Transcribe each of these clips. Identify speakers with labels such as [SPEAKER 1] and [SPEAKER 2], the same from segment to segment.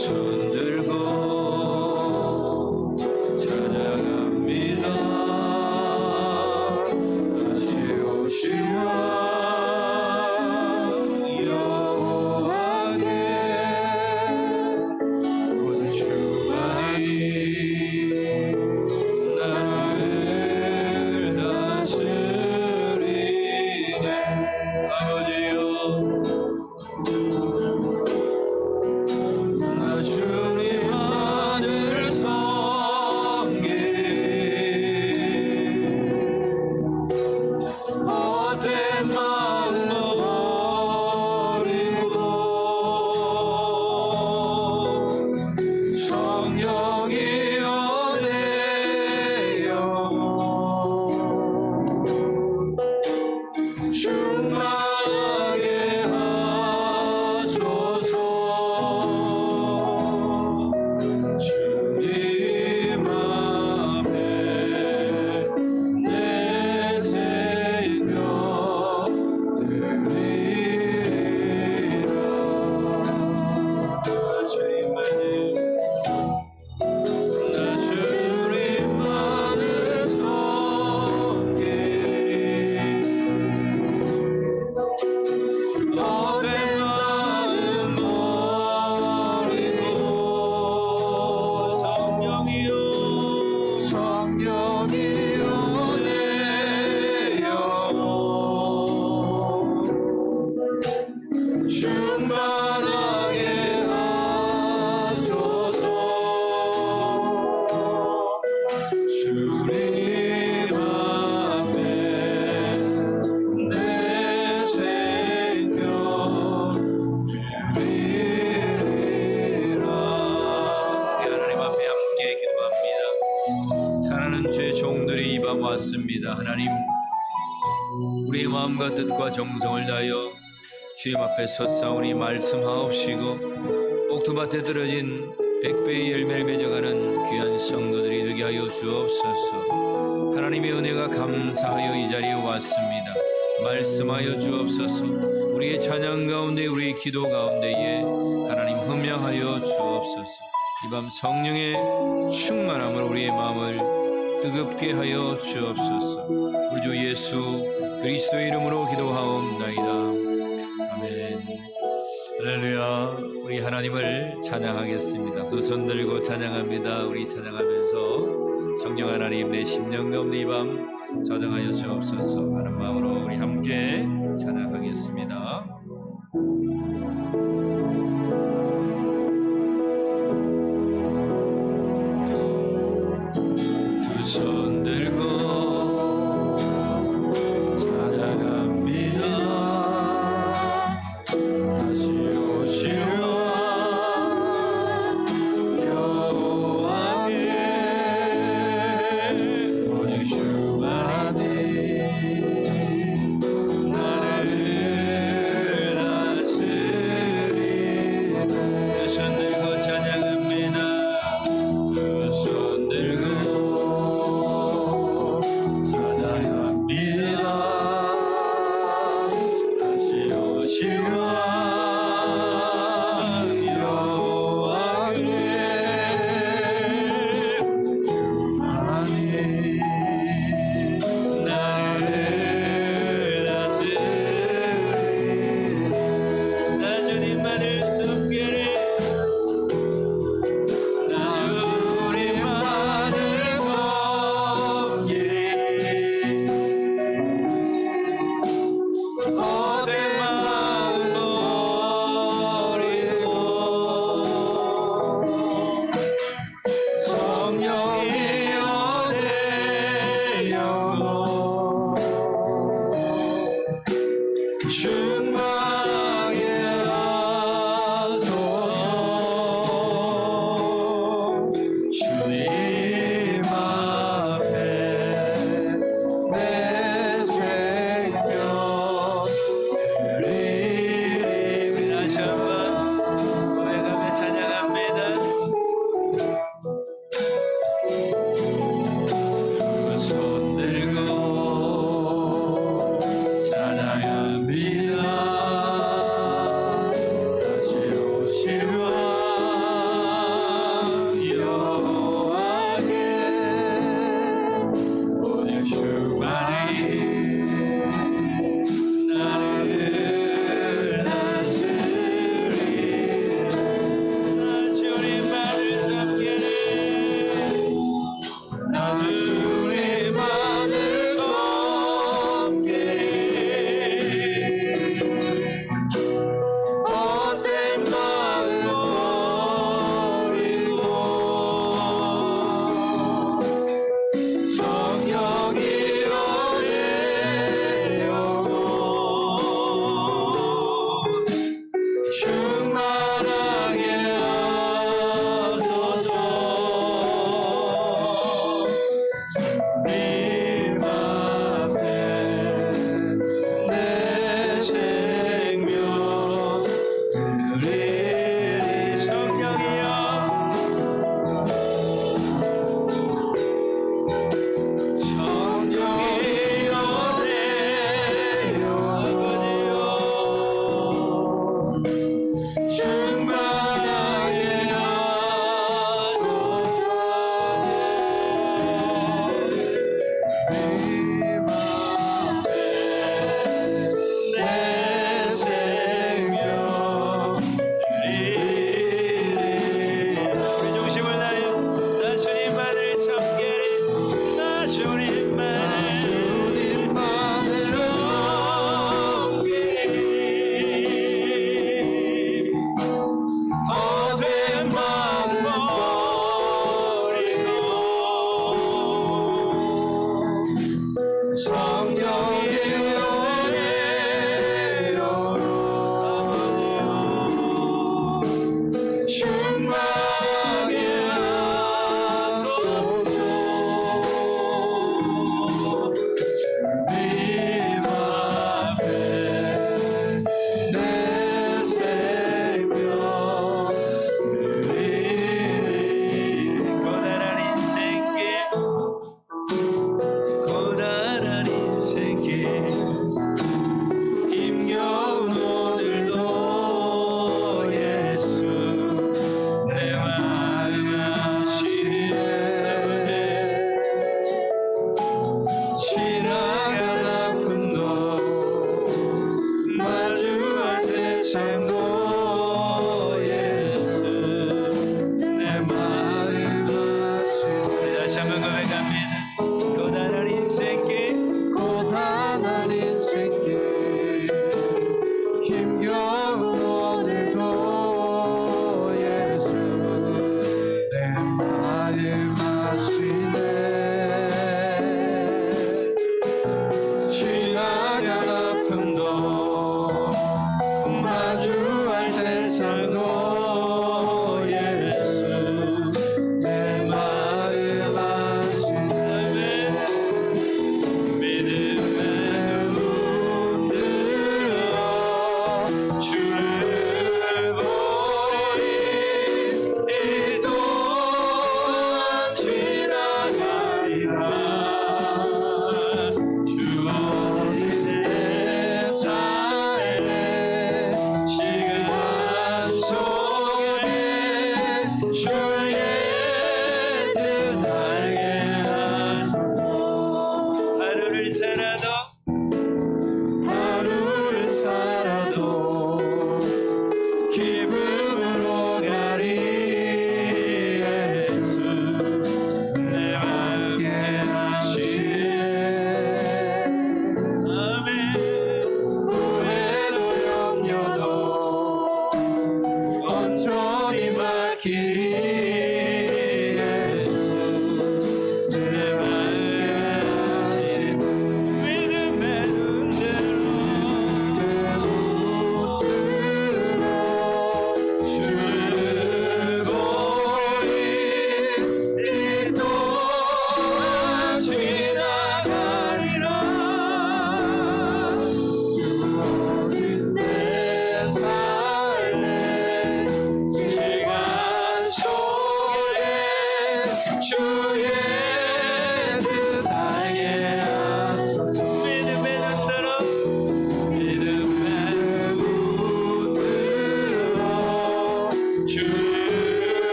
[SPEAKER 1] 손 들고 찬양합니다. 다시 오시와 여호와께 모든 주관이 나를 다스리네. 아버지여, 나 주님만을 섬기리. 헛된 마음 버리고 성령이여 내 영혼 충만하게 하소서. 주님 앞에 내 생명 드리리라. 나 주님만을 섬기리. 헛된 마음 버리고 성령이여 내 영혼 충만하게 하소서. 주님 앞에 내 생명 드리리라. 하나님 앞에 함께 기도합니다. 사랑하는 주의 종들이 이 밤 왔습니다. 하나님, 우리의 마음과 뜻과 정성을 다하여 주님 앞에 섰사오니 말씀하옵시고 옥토밭에 떨어진 백배의 열매를 맺어가는 귀한 성도들이 되게 하여 주옵소서. 하나님의 은혜가 감사하여 이 자리에 왔습니다. 말씀하여 주옵소서. 우리의 찬양 가운데, 우리의 기도 가운데에 하나님 흠양하여 주옵소서. 이 밤 성령의 충만함으로 우리의 마음을 뜨겁게 하여 주옵소서. 우리 주 예수 그리스도의 이름으로 기도하옵나이다. 아멘. 할렐루야. 우리 하나님을 찬양하겠습니다. 두 손 들고 찬양합니다. 우리 찬양하면서 성령 하나님 내 심령 가운데 이 밤 저장하여 주옵소서 하는 마음으로 우리 함께 찬양하겠습니다. 두 손 들고 찬양합니다. 다시 오시와 여호와께 오직 주만이 나를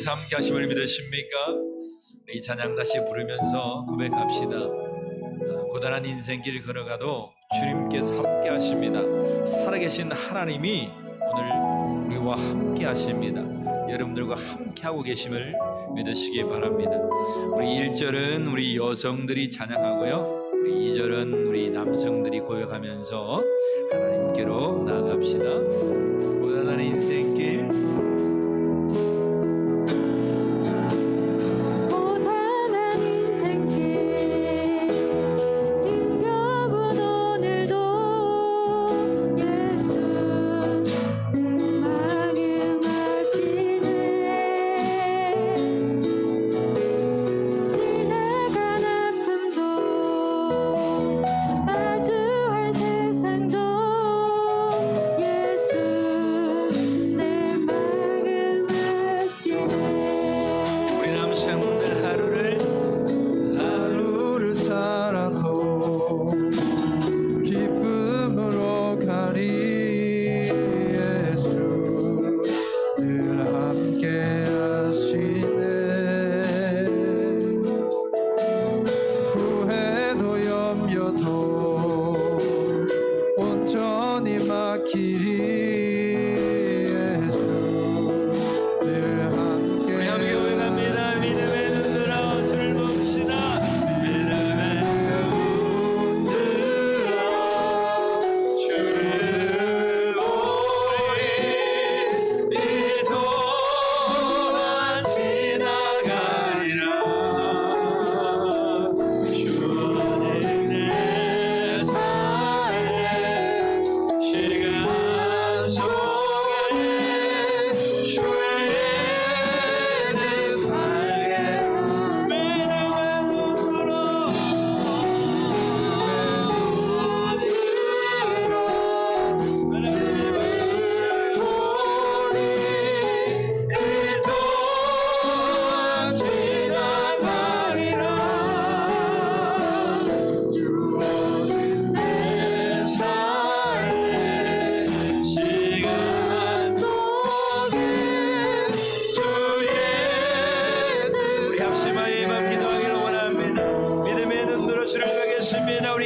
[SPEAKER 1] 하나님께서 함께 하심을 믿으십니까? 이 찬양 다시 부르면서 고백합시다. 고단한 인생길 걸어가도 주님께서 함께 하십니다. 살아계신 하나님이 오늘 우리와 함께 하십니다. 여러분들과 함께 하고 계심을 믿으시기 바랍니다. 우리 1절은 우리 여성들이 찬양하고요, 우리 2절은 우리 남성들이 고백하면서 하나님께로 나아갑시다. 고단한 인생길
[SPEAKER 2] 세상도 예수 내 맘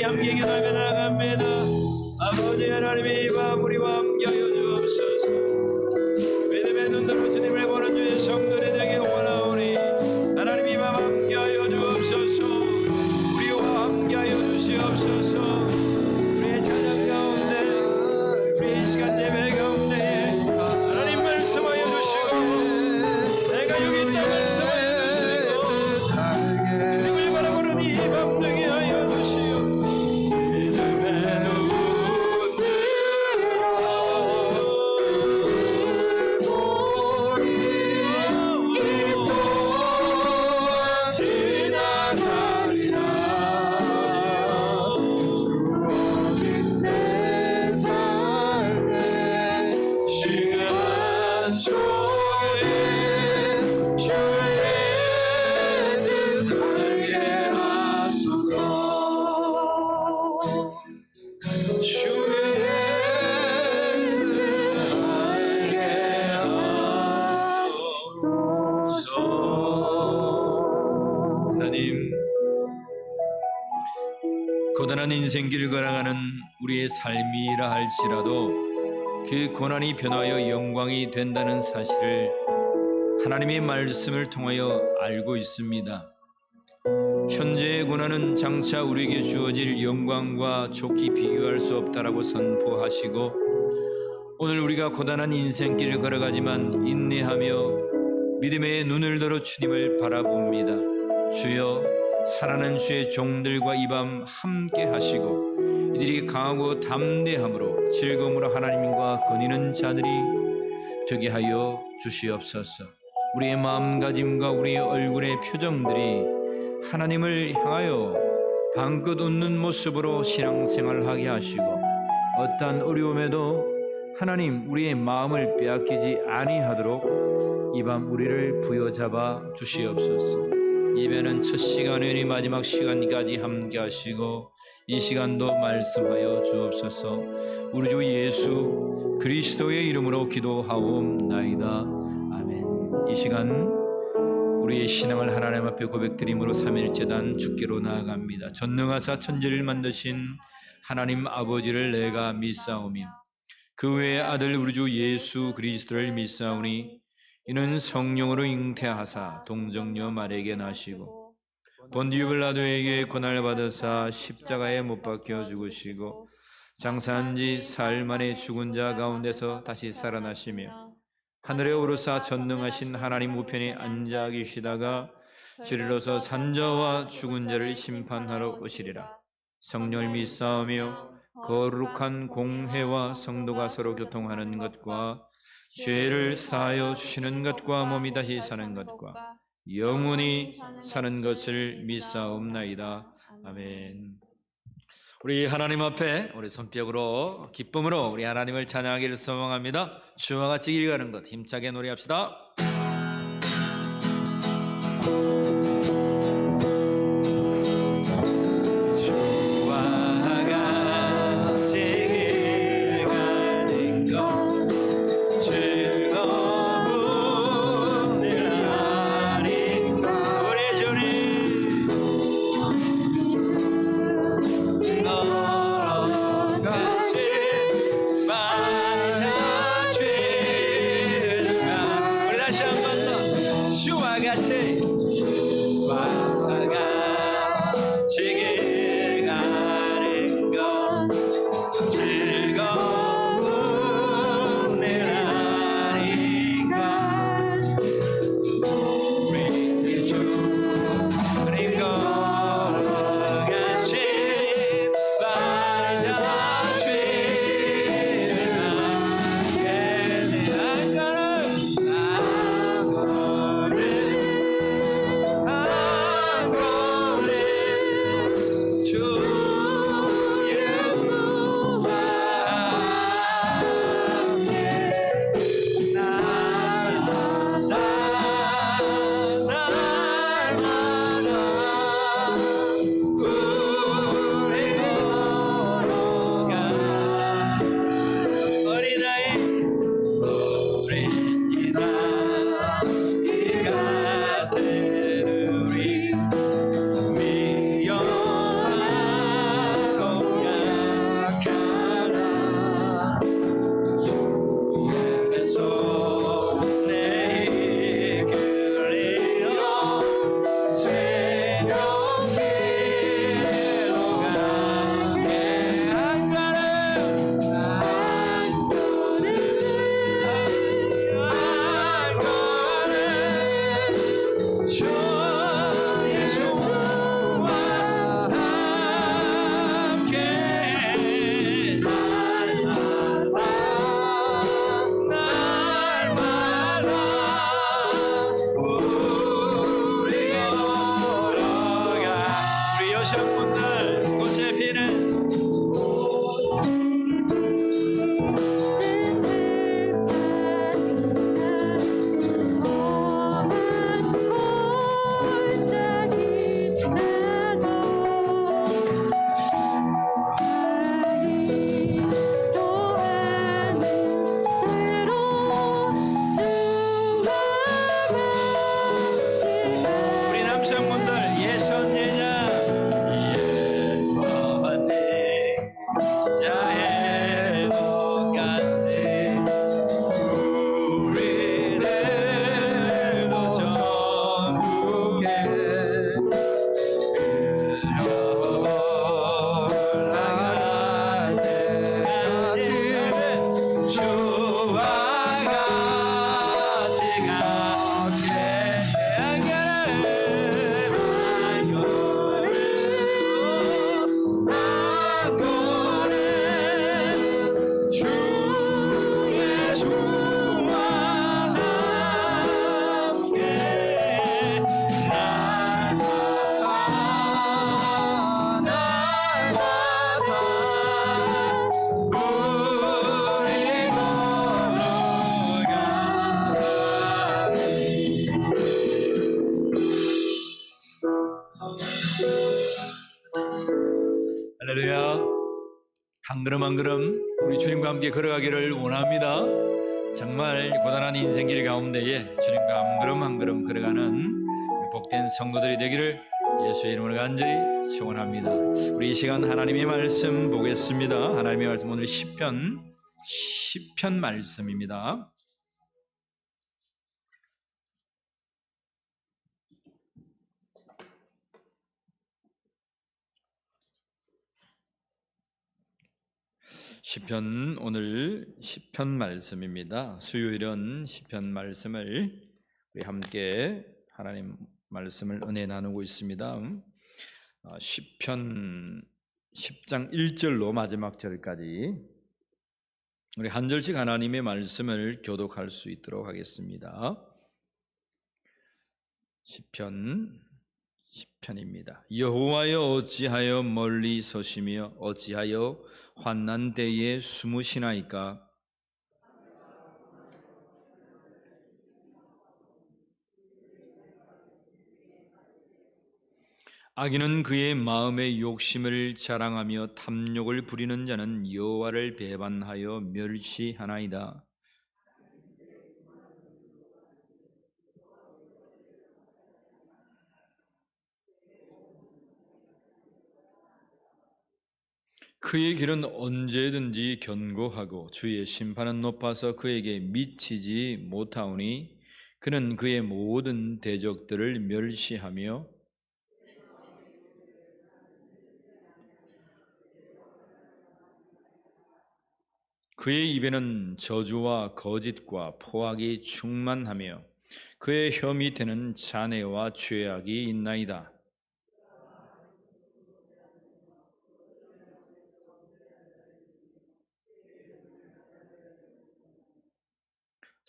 [SPEAKER 1] 함께 기도하며 나아갑니다. 아버지 하나님의 이 밤 우리와 함께하여 주옵소서. 믿음의 눈으로 주님을 보는 주의 성도들이 되길 원하오니 하나님 이 밤 함께하여 주옵소서. 우리와 함께하여 주시옵소서. 우리의 찬양 가운데 우리의 시간 예배 가운데 하나님 말씀하여 주시고 내가 여기 있다 말씀하여 주시고 주님을 바라보는 이 밤 되게 하여 주시옵소서. 믿음의 눈으로 고단한 인생길을 걸어가는 우리의 삶이라 할지라도 그 고난이 변화하여 영광이 된다는 사실을 하나님의 말씀을 통하여 알고 있습니다. 현재의 고난은 장차 우리에게 주어질 영광과 좋게 비교할 수 없다라고 선포하시고 오늘 우리가 고단한 인생길을 걸어가지만 인내하며 믿음의 눈을 들어 주님을 바라봅니다. 주여 사랑하는 주의 종들과 이 밤 함께 하시고 이들이 강하고 담대함으로 즐거움으로 하나님과 거니는 자들이 되게 하여 주시옵소서. 우리의 마음가짐과 우리의 얼굴의 표정들이 하나님을 향하여 방긋 웃는 모습으로 신앙생활하게 하시고 어떠한 어려움에도 하나님 우리의 마음을 빼앗기지 아니하도록 이 밤 우리를 부여잡아 주시옵소서. 예배는 첫 시간이니 마지막 시간까지 함께 하시고 이 시간도 말씀하여 주옵소서. 우리 주 예수 그리스도의 이름으로 기도하옵나이다. 아멘. 이 시간 우리의 신앙을 하나님 앞에 고백드림으로 삼일제단 주께로 나아갑니다. 전능하사 천지를 만드신 하나님 아버지를 내가 믿사오며 그 외의 아들 우리 주 예수 그리스도를 믿사오니 이는 성령으로 잉태하사 동정녀 마리아에게 나시고 본디오 빌라도에게 고난을 받으사 십자가에 못 박혀 죽으시고 장사한 지 사흘 만에 죽은 자 가운데서 다시 살아나시며 하늘에 오르사 전능하신 하나님 우편에 앉아 계시다가 주리로서 산자와 죽은 자를 심판하러 오시리라. 성령을 믿사오며 거룩한 공회와 성도가 서로 교통하는 것과 죄를 사하여 주시는 것과 몸이 다시 사는 것과 영원히 사는 것을 믿사옵나이다. 아멘. 우리 하나님 앞에 우리 손뼉으로 기쁨으로 우리 하나님을 찬양하기를 소망합니다. 주와 같이 길 가는 것 힘차게 노래합시다. 주와 같이 남성분들 꽃의 피는 할렐루야. 한 걸음 한 걸음 우리 주님과 함께 걸어가기를 원합니다. 정말 고단한 인생길 가운데에 주님과 한 걸음 한 걸음 걸어가는 복된 성도들이 되기를 예수의 이름으로 간절히 축원합니다. 우리 이 시간 하나님의 말씀 보겠습니다. 하나님의 말씀 오늘 시편 말씀입니다. 시편 오늘 시편 말씀입니다. 수요일은 시편 말씀을 우리 함께 하나님 말씀을 은혜 나누고 있습니다. 시편 10장 1절로 마지막 절까지 우리 한 절씩 하나님의 말씀을 교독할 수 있도록 하겠습니다. 시편입니다. 여호와여 어찌하여 멀리 서시며 어찌하여 환난 때에 숨으시나이까? 악인은 그의 마음의 욕심을 자랑하며 탐욕을 부리는 자는 여호와를 배반하여 멸시하나이다. 그의 길은 언제든지 견고하고 주의 심판은 높아서 그에게 미치지 못하오니 그는 그의 모든 대적들을 멸시하며 그의 입에는 저주와 거짓과 포악이 충만하며 그의 혀 밑에는 잔해와 죄악이 있나이다.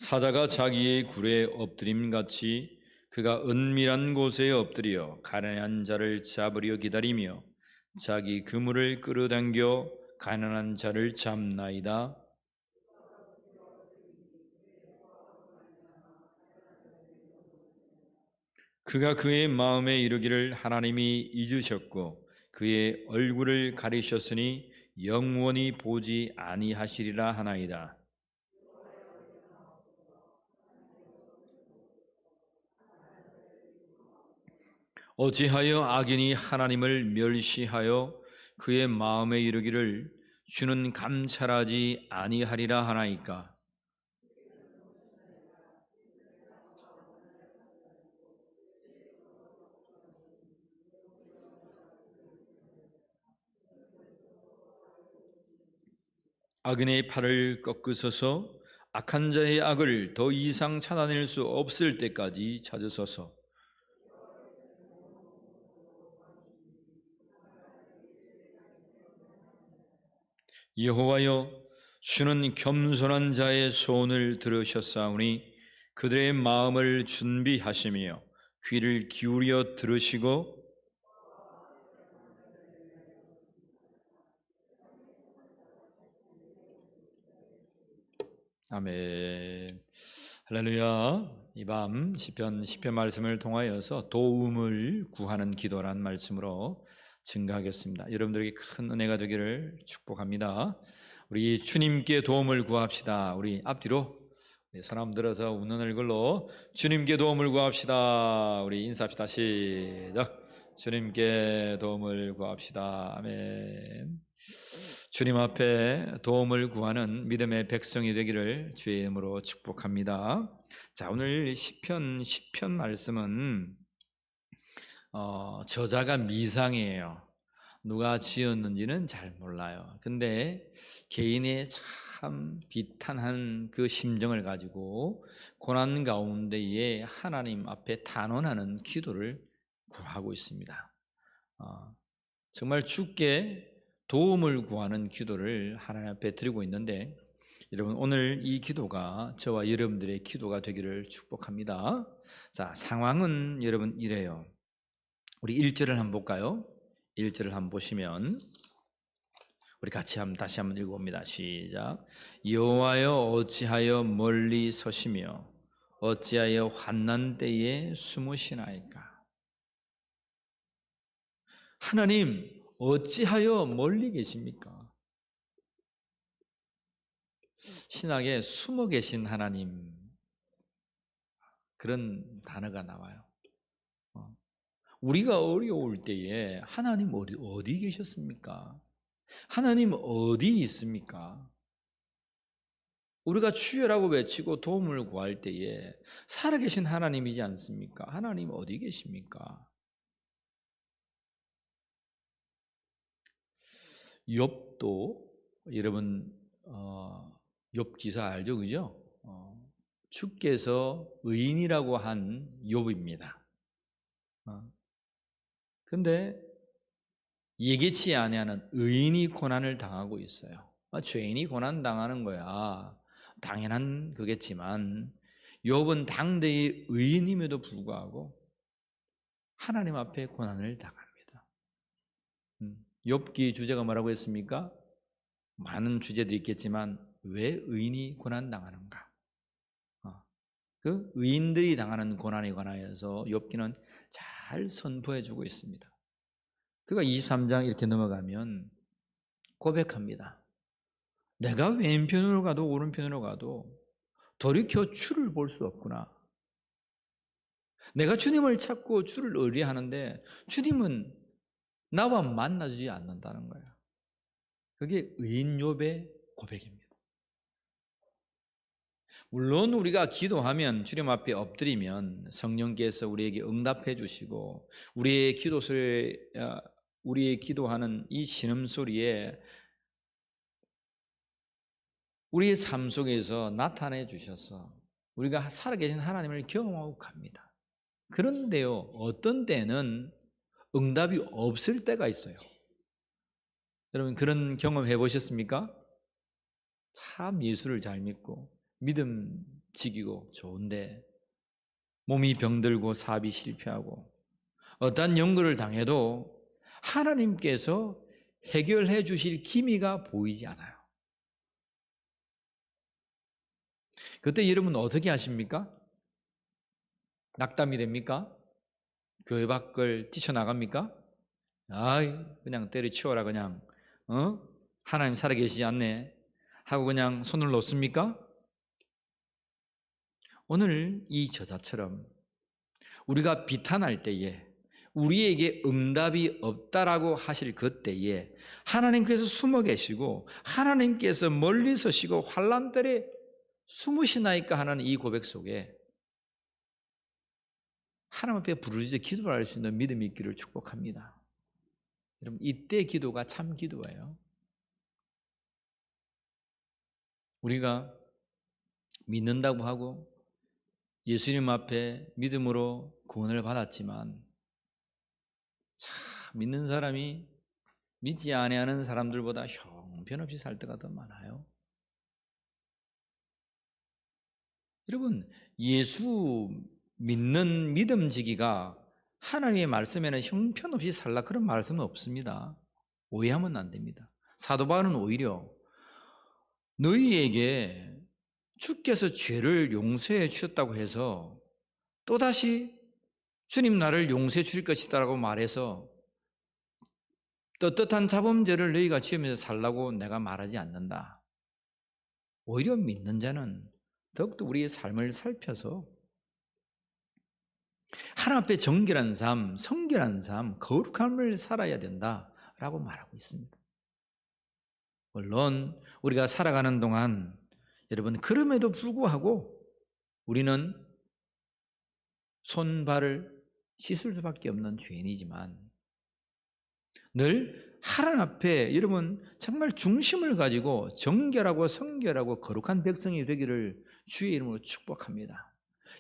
[SPEAKER 1] 사자가 자기의 굴에 엎드림같이 그가 은밀한 곳에 엎드려 가난한 자를 잡으려 기다리며 자기 그물을 끌어당겨 가난한 자를 잡나이다. 그가 그의 마음에 이르기를 하나님이 잊으셨고 그의 얼굴을 가리셨으니 영원히 보지 아니하시리라 하나이다. 어찌하여 악인이 하나님을 멸시하여 그의 마음에 이르기를 주는 감찰하지 아니하리라 하나이까? 악인의 팔을 꺾으소서. 악한 자의 악을 더 이상 찾아낼 수 없을 때까지 찾으소서. 여호와여, 주는 겸손한 자의 소원을 들으셨사오니 그들의 마음을 준비하시며 귀를 기울여 들으시고 아멘. 할렐루야. 이 밤 시편 말씀을 통하여서 도움을 구하는 기도란 말씀으로 증가하겠습니다. 여러분들에게 큰 은혜가 되기를 축복합니다. 우리 주님께 도움을 구합시다. 우리 앞뒤로 사람 들어서 웃는 얼굴로 주님께 도움을 구합시다. 우리 인사합시다. 시작. 주님께 도움을 구합시다. 아멘. 주님 앞에 도움을 구하는 믿음의 백성이 되기를 주의 이름으로 축복합니다. 자, 오늘 시편 말씀은 저자가 미상이에요. 누가 지었는지는 잘 몰라요. 근데 개인의 참 비탄한 그 심정을 가지고 고난 가운데에 하나님 앞에 단언하는 기도를 구하고 있습니다. 정말 주께 도움을 구하는 기도를 하나님 앞에 드리고 있는데, 여러분 오늘 이 기도가 저와 여러분들의 기도가 되기를 축복합니다. 자, 상황은 여러분 이래요. 우리 1절을 한번 볼까요? 1절을 한번 보시면 우리 같이 다시 한번 읽어봅니다. 시작. 여호와여 어찌하여 멀리 서시며 어찌하여 환난 때에 숨으시나이까. 하나님 어찌하여 멀리 계십니까? 신학에 숨어 계신 하나님, 그런 단어가 나와요. 우리가 어려울 때에 하나님 어디 계셨습니까? 하나님 어디 있습니까? 우리가 주여라고 외치고 도움을 구할 때에 살아계신 하나님이지 않습니까? 하나님 어디 계십니까? 욥도 여러분 욥 기사 알죠, 그죠? 주께서 의인이라고 한 욥입니다. 근데 예기치 아니하는 의인이 고난을 당하고 있어요. 죄인이 고난 당하는 거야. 당연한 거겠지만 욥은 당대의 의인임에도 불구하고 하나님 앞에 고난을 당합니다. 욥기 주제가 뭐라고 했습니까? 많은 주제도 있겠지만 왜 의인이 고난 당하는가? 그 의인들이 당하는 고난에 관하여서 욥기는 잘 선포해주고 있습니다. 그가 23장 이렇게 넘어가면 고백합니다. 내가 왼편으로 가도 오른편으로 가도 돌이켜 주를 볼 수 없구나. 내가 주님을 찾고 주를 의뢰하는데 주님은 나와 만나주지 않는다는 거예요. 그게 의인 욥의 고백입니다. 물론 우리가 기도하면 주님 앞에 엎드리면 성령께서 우리에게 응답해 주시고 우리의 우리의 기도하는 이 신음소리에 우리의 삶 속에서 나타내 주셔서 우리가 살아계신 하나님을 경험하고 갑니다. 그런데요, 어떤 때는 응답이 없을 때가 있어요. 여러분 그런 경험 해보셨습니까? 참 예수를 잘 믿고 믿음직이고 좋은데 몸이 병들고 사업이 실패하고 어떠한 연구를 당해도 하나님께서 해결해 주실 기미가 보이지 않아요. 그때 여러분 어떻게 하십니까? 낙담이 됩니까? 교회 밖을 뛰쳐나갑니까? 아이 그냥 때려치워라 그냥 하나님 살아계시지 않네 하고 그냥 손을 놓습니까? 오늘 이 저자처럼 우리가 비탄할 때에 우리에게 응답이 없다라고 하실 그때에 하나님께서 숨어 계시고 하나님께서 멀리 서시고 환난 때에 숨으시나이까 하는 이 고백 속에 하나님 앞에 부르짖어 기도를 할 수 있는 믿음이 있기를 축복합니다. 여러분 이때 기도가 참 기도예요. 우리가 믿는다고 하고 예수님 앞에 믿음으로 구원을 받았지만 참 믿는 사람이 믿지 아니하는 사람들보다 형편없이 살 때가 더 많아요. 여러분 예수 믿는 믿음지기가 하나님의 말씀에는 형편없이 살라 그런 말씀은 없습니다. 오해하면 안 됩니다. 사도 바울은 오히려 너희에게 주께서 죄를 용서해 주셨다고 해서 또다시 주님 나를 용서해 주실 것이다라고 말해서 떳떳한 자범죄를 너희가 지으면서 살라고 내가 말하지 않는다. 오히려 믿는 자는 더욱더 우리의 삶을 살펴서 하나님 앞에 정결한 삶, 성결한 삶, 거룩한 삶을 살아야 된다라고 말하고 있습니다. 물론 우리가 살아가는 동안 여러분 그럼에도 불구하고 우리는 손발을 씻을 수밖에 없는 죄인이지만 늘 하나님 앞에 여러분 정말 중심을 가지고 정결하고 성결하고 거룩한 백성이 되기를 주의 이름으로 축복합니다.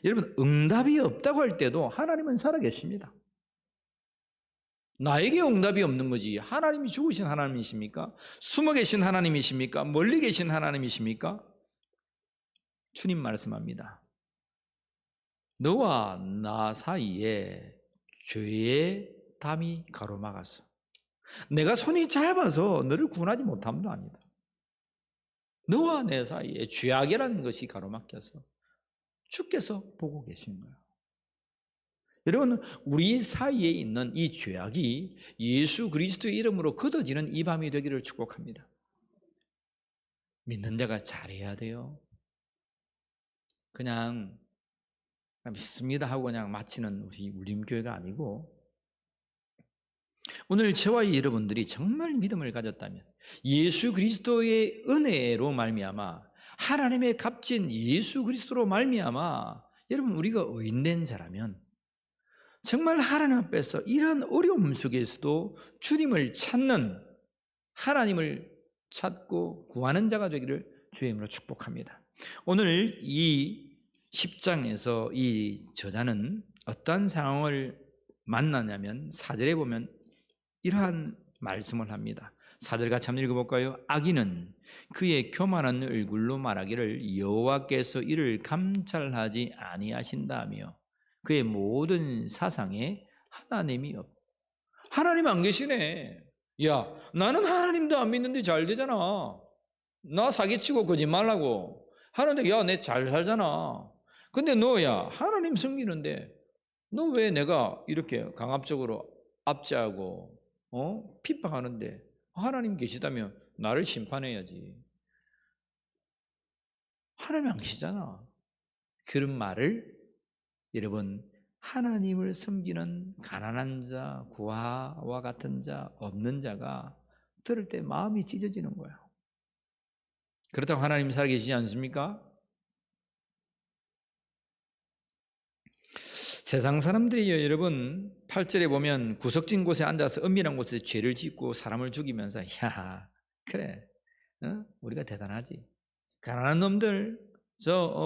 [SPEAKER 1] 여러분 응답이 없다고 할 때도 하나님은 살아계십니다. 나에게 응답이 없는 거지 하나님이 죽으신 하나님이십니까? 숨어 계신 하나님이십니까? 멀리 계신 하나님이십니까? 주님 말씀합니다. 너와 나 사이에 죄의 담이 가로막아서 내가 손이 짧아서 너를 구원하지 못함도 아니다. 너와 내 사이에 죄악이라는 것이 가로막혀서 주께서 보고 계신 거예요. 여러분 우리 사이에 있는 이 죄악이 예수 그리스도의 이름으로 걷어지는 이 밤이 되기를 축복합니다. 믿는 자가 잘해야 돼요. 그냥 믿습니다 하고 그냥 마치는 우리 울림교회가 아니고 오늘 저와 여러분들이 정말 믿음을 가졌다면 예수 그리스도의 은혜로 말미암아 하나님의 값진 예수 그리스도로 말미암아 여러분 우리가 의인된 자라면 정말 하나님 앞에서 이런 어려움 속에서도 주님을 찾는 하나님을 찾고 구하는 자가 되기를 주의 이름으로 축복합니다. 오늘 이 10장에서 이 저자는 어떤 상황을 만나냐면 4절에 보면 이러한 말씀을 합니다. 4절 같이 한번 읽어볼까요? 악인은 그의 교만한 얼굴로 말하기를 여호와께서 이를 감찰하지 아니하신다며 그의 모든 사상에 하나님이 없다. 하나님 안 계시네. 야, 나는 하나님도 안 믿는데 잘 되잖아. 나 사기치고 거짓말하고 하는데 야, 내 잘 살잖아. 근데 너야 하나님 섬기는데 너 왜 내가 이렇게 강압적으로 압제하고 핍박하는데 하나님 계시다면 나를 심판해야지. 하나님 안 계시잖아. 그런 말을 여러분 하나님을 섬기는 가난한 자, 구하와 같은 자, 없는 자가 들을 때 마음이 찢어지는 거예요. 그렇다고 하나님이 살아계시지 않습니까? 세상 사람들이 여러분 8절에 보면 구석진 곳에 앉아서 은밀한 곳에서 죄를 짓고 사람을 죽이면서 야 그래 우리가 대단하지. 가난한 놈들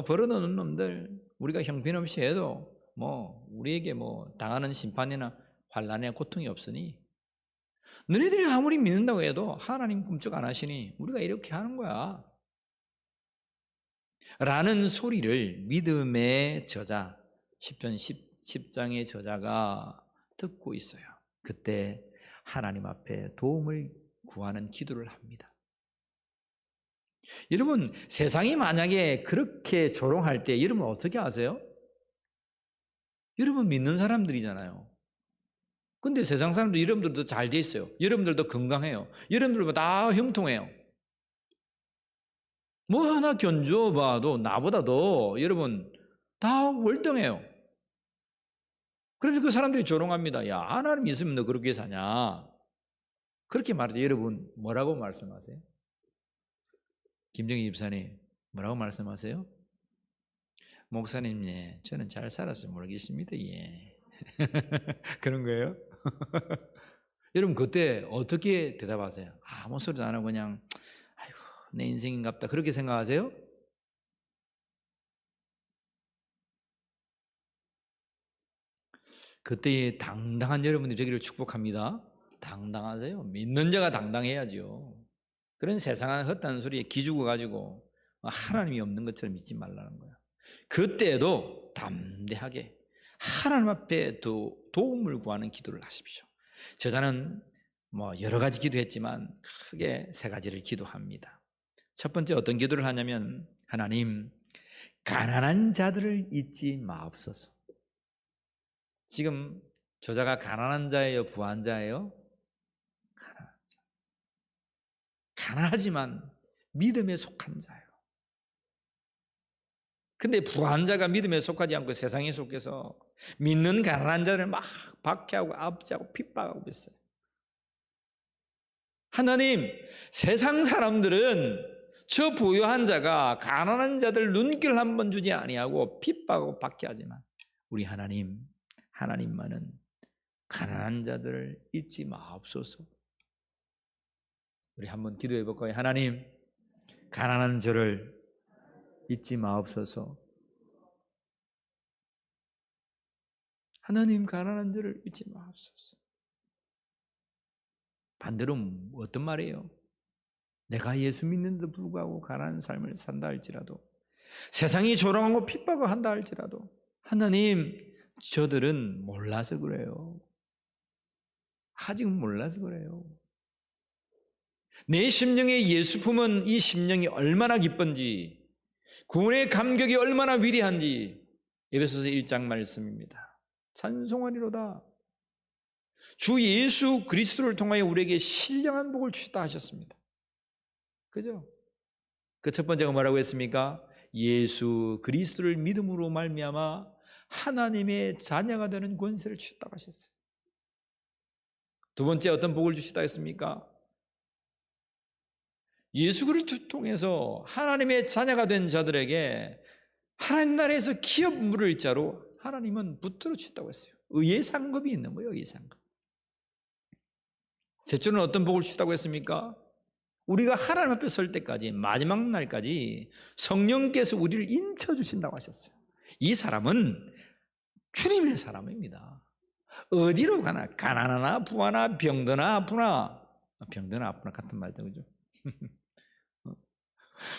[SPEAKER 1] 벌어놓는 놈들 우리가 형편없이 해도 뭐 우리에게 뭐 당하는 심판이나 환난의 고통이 없으니 너희들이 아무리 믿는다고 해도 하나님 꿈쩍 안 하시니 우리가 이렇게 하는 거야 라는 소리를 믿음의 저자 시편 10장의 저자가 듣고 있어요. 그때 하나님 앞에 도움을 구하는 기도를 합니다. 여러분 세상이 만약에 그렇게 조롱할 때 여러분 어떻게 하세요? 여러분 믿는 사람들이잖아요. 근데 세상 사람들 여러분들도 잘 돼 있어요. 여러분들도 건강해요. 여러분들도 다 형통해요. 뭐 하나 견줘봐도 나보다도 여러분 다 월등해요. 그래서 그 사람들이 조롱합니다. 야 하나님 있으면 너 그렇게 사냐. 그렇게 말할 때 여러분 뭐라고 말씀하세요? 김정희 집사님 뭐라고 말씀하세요? 목사님 예, 저는 잘 살았어 모르겠습니다. 예. 그런 거예요? 여러분 그때 어떻게 대답하세요? 아무 소리도 안 하고 그냥 아이고 내 인생인갑다 그렇게 생각하세요? 그때 당당한 여러분들이 되기를 축복합니다. 당당하세요. 믿는 자가 당당해야죠. 그런 세상은 헛다는 소리에 기죽어 가지고 하나님이 없는 것처럼 믿지 말라는 거예요. 그때도 담대하게 하나님 앞에 도움을 구하는 기도를 하십시오. 저자는 뭐 여러 가지 기도했지만 크게 세 가지를 기도합니다. 첫 번째 어떤 기도를 하냐면 하나님 가난한 자들을 잊지 마옵소서. 지금 저자가 가난한 자예요, 부한 자예요? 가난한 자. 가난하지만 믿음에 속한 자예요. 근데 부한 자가 믿음에 속하지 않고 세상에 속해서 믿는 가난한 자를 막 박해하고 압제하고 핍박하고 있어요. 하나님, 세상 사람들은 저 부유한 자가 가난한 자들 눈길 한번 주지 아니하고 핍박하고 박해하지만 우리 하나님만은 가난한 자들을 잊지 마옵소서. 우리 한번 기도해 볼까요? 하나님, 가난한 저를 잊지 마옵소서. 하나님, 가난한 저를 잊지 마옵소서. 반대로 어떤 말이에요? 내가 예수 믿는데도 불구하고 가난한 삶을 산다 할지라도, 세상이 조롱하고 핍박을 한다 할지라도, 하나님, 저들은 몰라서 그래요. 아직은 몰라서 그래요. 내 심령의 예수 품은 이 심령이 얼마나 기쁜지, 구원의 감격이 얼마나 위대한지 에베소서 1장 말씀입니다. 찬송하리로다. 주 예수 그리스도를 통하여 우리에게 신령한 복을 주셨다 하셨습니다. 그죠? 그 첫 번째가 뭐라고 했습니까? 예수 그리스도를 믿음으로 말미암아 하나님의 자녀가 되는 권세를 주셨다고 하셨어요. 두 번째 어떤 복을 주셨다 했습니까? 예수 그리스도를 통해서 하나님의 자녀가 된 자들에게 하나님 나라에서 기업 물을 자로 하나님은 붙들어 주셨다고 했어요. 의의 상급이 있는 거예요. 의의 상급. 셋째는 어떤 복을 주셨다고 했습니까? 우리가 하나님 앞에 설 때까지, 마지막 날까지 성령께서 우리를 인쳐 주신다고 하셨어요. 이 사람은 주님의 사람입니다. 어디로 가나, 가난하나 부하나 병드나 아프나, 병드나 아프나 같은 말도 그죠?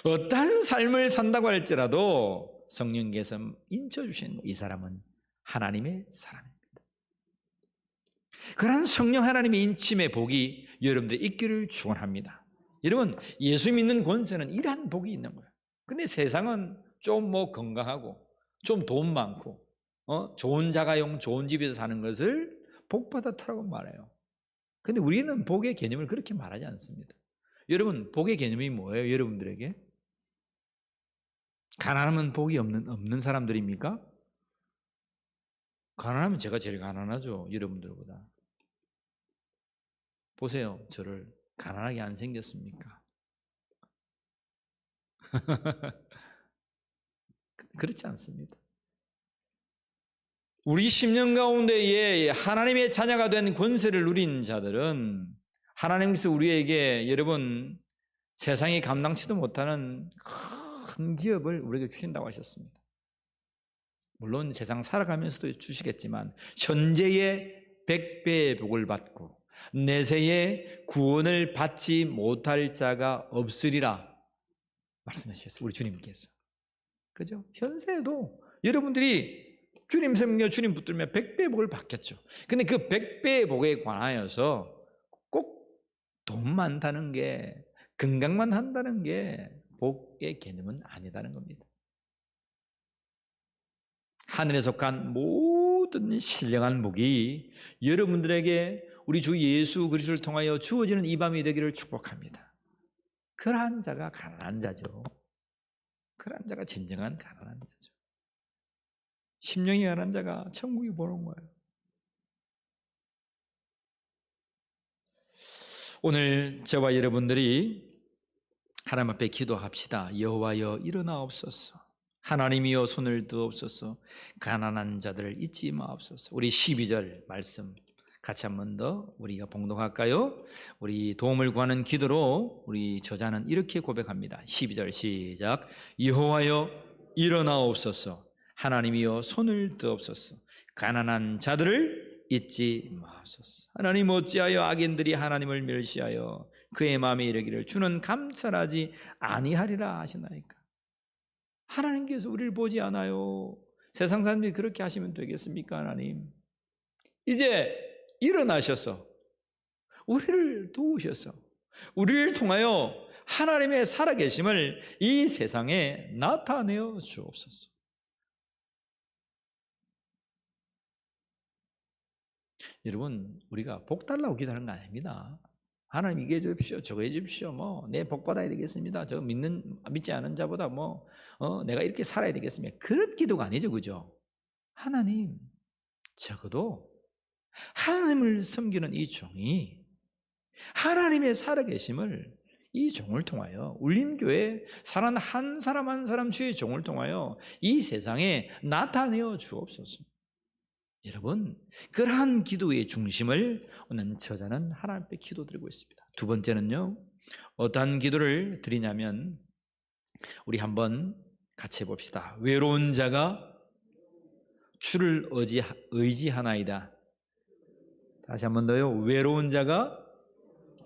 [SPEAKER 1] 어떠한 삶을 산다고 할지라도 성령께서 인쳐주신 이 사람은 하나님의 사람입니다. 그러한 성령 하나님의 인침의 복이 여러분들 있기를 축원합니다. 여러분, 예수 믿는 권세는 이러한 복이 있는 거예요. 근데 세상은 좀 건강하고 좀 돈 많고 좋은 자가용 좋은 집에서 사는 것을 복받았다고 말해요. 근데 우리는 복의 개념을 그렇게 말하지 않습니다. 여러분, 복의 개념이 뭐예요? 여러분들에게? 가난하면 복이 없는 사람들입니까? 가난하면 제가 제일 가난하죠. 여러분들보다. 보세요. 저를 가난하게 안 생겼습니까? 그렇지 않습니다. 우리 심령 가운데에 하나님의 자녀가 된 권세를 누린 자들은 하나님께서 우리에게 여러분 세상이 감당치도 못하는 큰 기업을 우리에게 주신다고 하셨습니다. 물론 세상 살아가면서도 주시겠지만 현재의 100배의 복을 받고 내세의 구원을 받지 못할 자가 없으리라 말씀하셨어요. 우리 주님께서. 그죠? 현세에도 여러분들이 주님 섬겨 주님 붙들면 100배의 복을 받겠죠. 근데 그 100배의 복에 관하여서 꼭 돈 많다는 게, 건강만 한다는 게 복의 개념은 아니다는 겁니다. 하늘에 속한 모든 신령한 복이 여러분들에게 우리 주 예수 그리스도를 통하여 주어지는 이 밤이 되기를 축복합니다. 그러한 자가 가난한 자죠. 그러한 자가 진정한 가난한 자죠. 심령이 가난한 자가 천국이 보는 거예요. 오늘 저와 여러분들이 하나님 앞에 기도합시다. 여호와여 일어나옵소서. 하나님이여 손을 드옵소서. 가난한 자들을 잊지 마옵소서. 우리 12절 말씀 같이 한 번 더 우리가 봉독할까요? 우리 도움을 구하는 기도로 우리 저자는 이렇게 고백합니다. 12절 시작. 여호와여 일어나옵소서. 하나님이여 손을 드옵소서. 가난한 자들을 잊지 마옵소서. 하나님 어찌하여 악인들이 하나님을 멸시하여 그의 마음에 이르기를 주는 감찰하지 아니하리라 하시나이까. 하나님께서 우리를 보지 않아요. 세상 사람들이 그렇게 하시면 되겠습니까? 하나님 이제 일어나셔서 우리를 도우셔서 우리를 통하여 하나님의 살아계심을 이 세상에 나타내어 주옵소서. 여러분, 우리가 복 달라고 기도하는 거 아닙니다. 하나님 이게 해주십시오, 저거 해주십시오, 내 복 받아야 되겠습니다. 저 믿지 않은 자보다 내가 이렇게 살아야 되겠습니다. 그런 기도가 아니죠, 그죠? 하나님, 적어도 하나님을 섬기는 이 종이 하나님의 살아계심을 이 종을 통하여, 울림교회 사는 한 사람 한 사람 주의 종을 통하여 이 세상에 나타내어 주옵소서. 여러분, 그러한 기도의 중심을 오늘 저자는 하나님 앞에 기도드리고 있습니다. 두 번째는요, 어떠한 기도를 드리냐면, 우리 한번 같이 해봅시다. 외로운 자가 주를 의지하나이다. 다시 한번 더요. 외로운 자가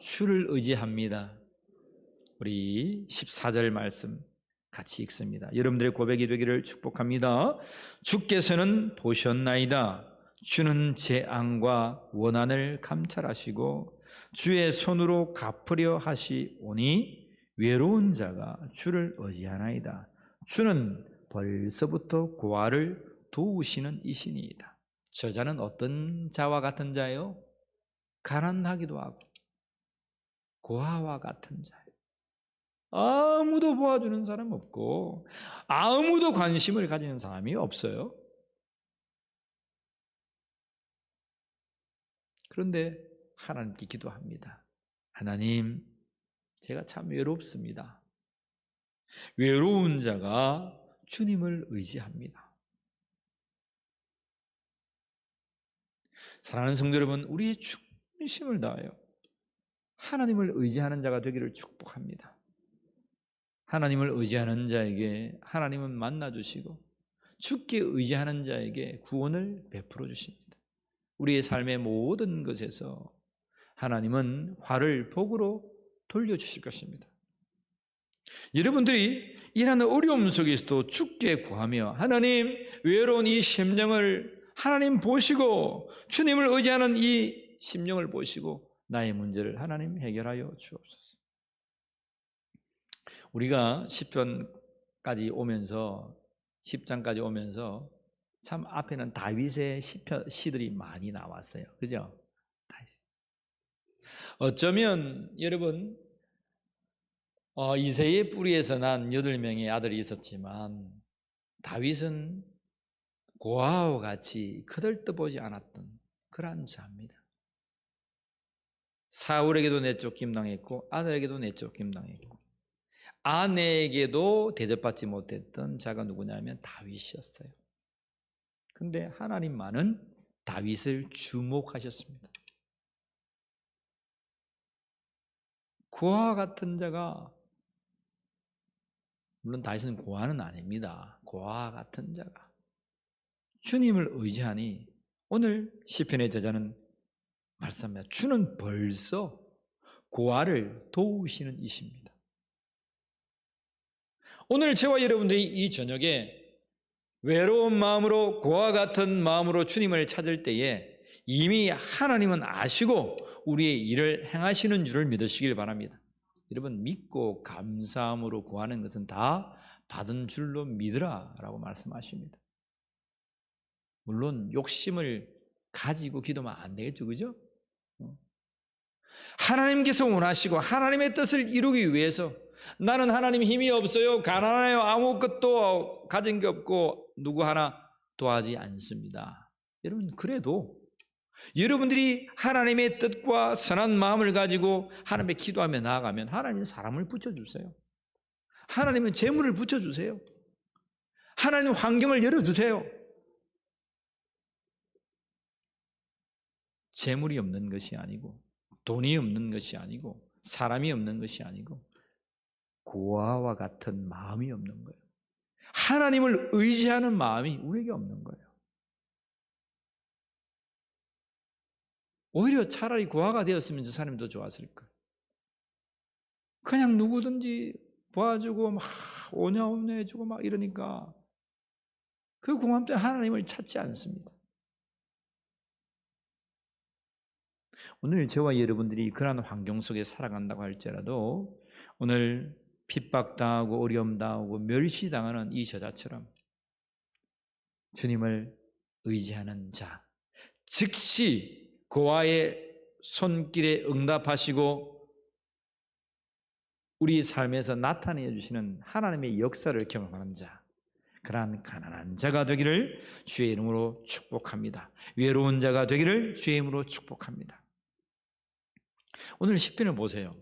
[SPEAKER 1] 주를 의지합니다. 우리 14절 말씀 같이 읽습니다. 여러분들의 고백이 되기를 축복합니다. 주께서는 보셨나이다. 주는 재앙과 원한을 감찰하시고 주의 손으로 갚으려 하시오니 외로운 자가 주를 의지하나이다. 주는 벌써부터 고아를 도우시는 이시니이다. 저자는 어떤 자와 같은 자예요? 가난하기도 하고 고아와 같은 자예요. 아무도 도와주는 사람 없고 아무도 관심을 가지는 사람이 없어요. 그런데 하나님께 기도합니다. 하나님, 제가 참 외롭습니다. 외로운 자가 주님을 의지합니다. 사랑하는 성도 여러분, 우리의 중심을 다하여 하나님을 의지하는 자가 되기를 축복합니다. 하나님을 의지하는 자에게 하나님은 만나주시고 주께 의지하는 자에게 구원을 베풀어 주십니다. 우리의 삶의 모든 것에서 하나님은 화를 복으로 돌려주실 것입니다. 여러분들이 이러한 어려움 속에서도 주께 구하며 하나님, 외로운 이 심령을 하나님 보시고 주님을 의지하는 이 심령을 보시고 나의 문제를 하나님 해결하여 주옵소서. 우리가 10편까지 오면서 10장까지 오면서 참 앞에는 다윗의 시들이 많이 나왔어요. 그죠? 어쩌면 여러분 이새의 뿌리에서 난 8명의 아들이 있었지만 다윗은 고아와 같이 거들떠보지 않았던 그러한 자입니다. 사울에게도 내쫓김 당했고 아들에게도 내쫓김 당했고 아내에게도 대접받지 못했던 자가 누구냐면 다윗이었어요. 근데 하나님만은 다윗을 주목하셨습니다. 고아 같은 자가, 물론 다윗은 고아는 아닙니다. 고아 같은 자가 주님을 의지하니 오늘 시편의 저자는 말씀합니다. 주는 벌써 고아를 도우시는 이십니다. 오늘 저와 여러분들이 이 저녁에 외로운 마음으로 고아 같은 마음으로 주님을 찾을 때에 이미 하나님은 아시고 우리의 일을 행하시는 줄을 믿으시길 바랍니다. 여러분, 믿고 감사함으로 구하는 것은 다 받은 줄로 믿으라 라고 말씀하십니다. 물론 욕심을 가지고 기도하면 안 되겠죠, 그죠? 하나님께서 원하시고 하나님의 뜻을 이루기 위해서 나는 하나님 힘이 없어요, 가난해요, 아무것도 가진 게 없고 누구 하나 도와주지 않습니다. 여러분, 그래도 여러분들이 하나님의 뜻과 선한 마음을 가지고 하나님께 기도하며 나아가면 하나님은 사람을 붙여주세요. 하나님은 재물을 붙여주세요. 하나님은 환경을 열어주세요. 재물이 없는 것이 아니고 돈이 없는 것이 아니고 사람이 없는 것이 아니고 고아와 같은 마음이 없는 거예요. 하나님을 의지하는 마음이 우리에게 없는 거예요. 오히려 차라리 고아가 되었으면 저 사람이 더 좋았을 거예요. 그냥 누구든지 도와주고 막 오냐오냐 해주고 막 이러니까 그 공감 때문에 하나님을 찾지 않습니다. 오늘 저와 여러분들이 그러한 환경 속에 살아간다고 할지라도 오늘 핍박당하고 어려움당하고 멸시당하는 이 저자처럼 주님을 의지하는 자, 즉시 그와의 손길에 응답하시고 우리 삶에서 나타내 주시는 하나님의 역사를 경험하는 자, 그러한 가난한 자가 되기를 주의 이름으로 축복합니다. 외로운 자가 되기를 주의 이름으로 축복합니다. 오늘 시편을 보세요.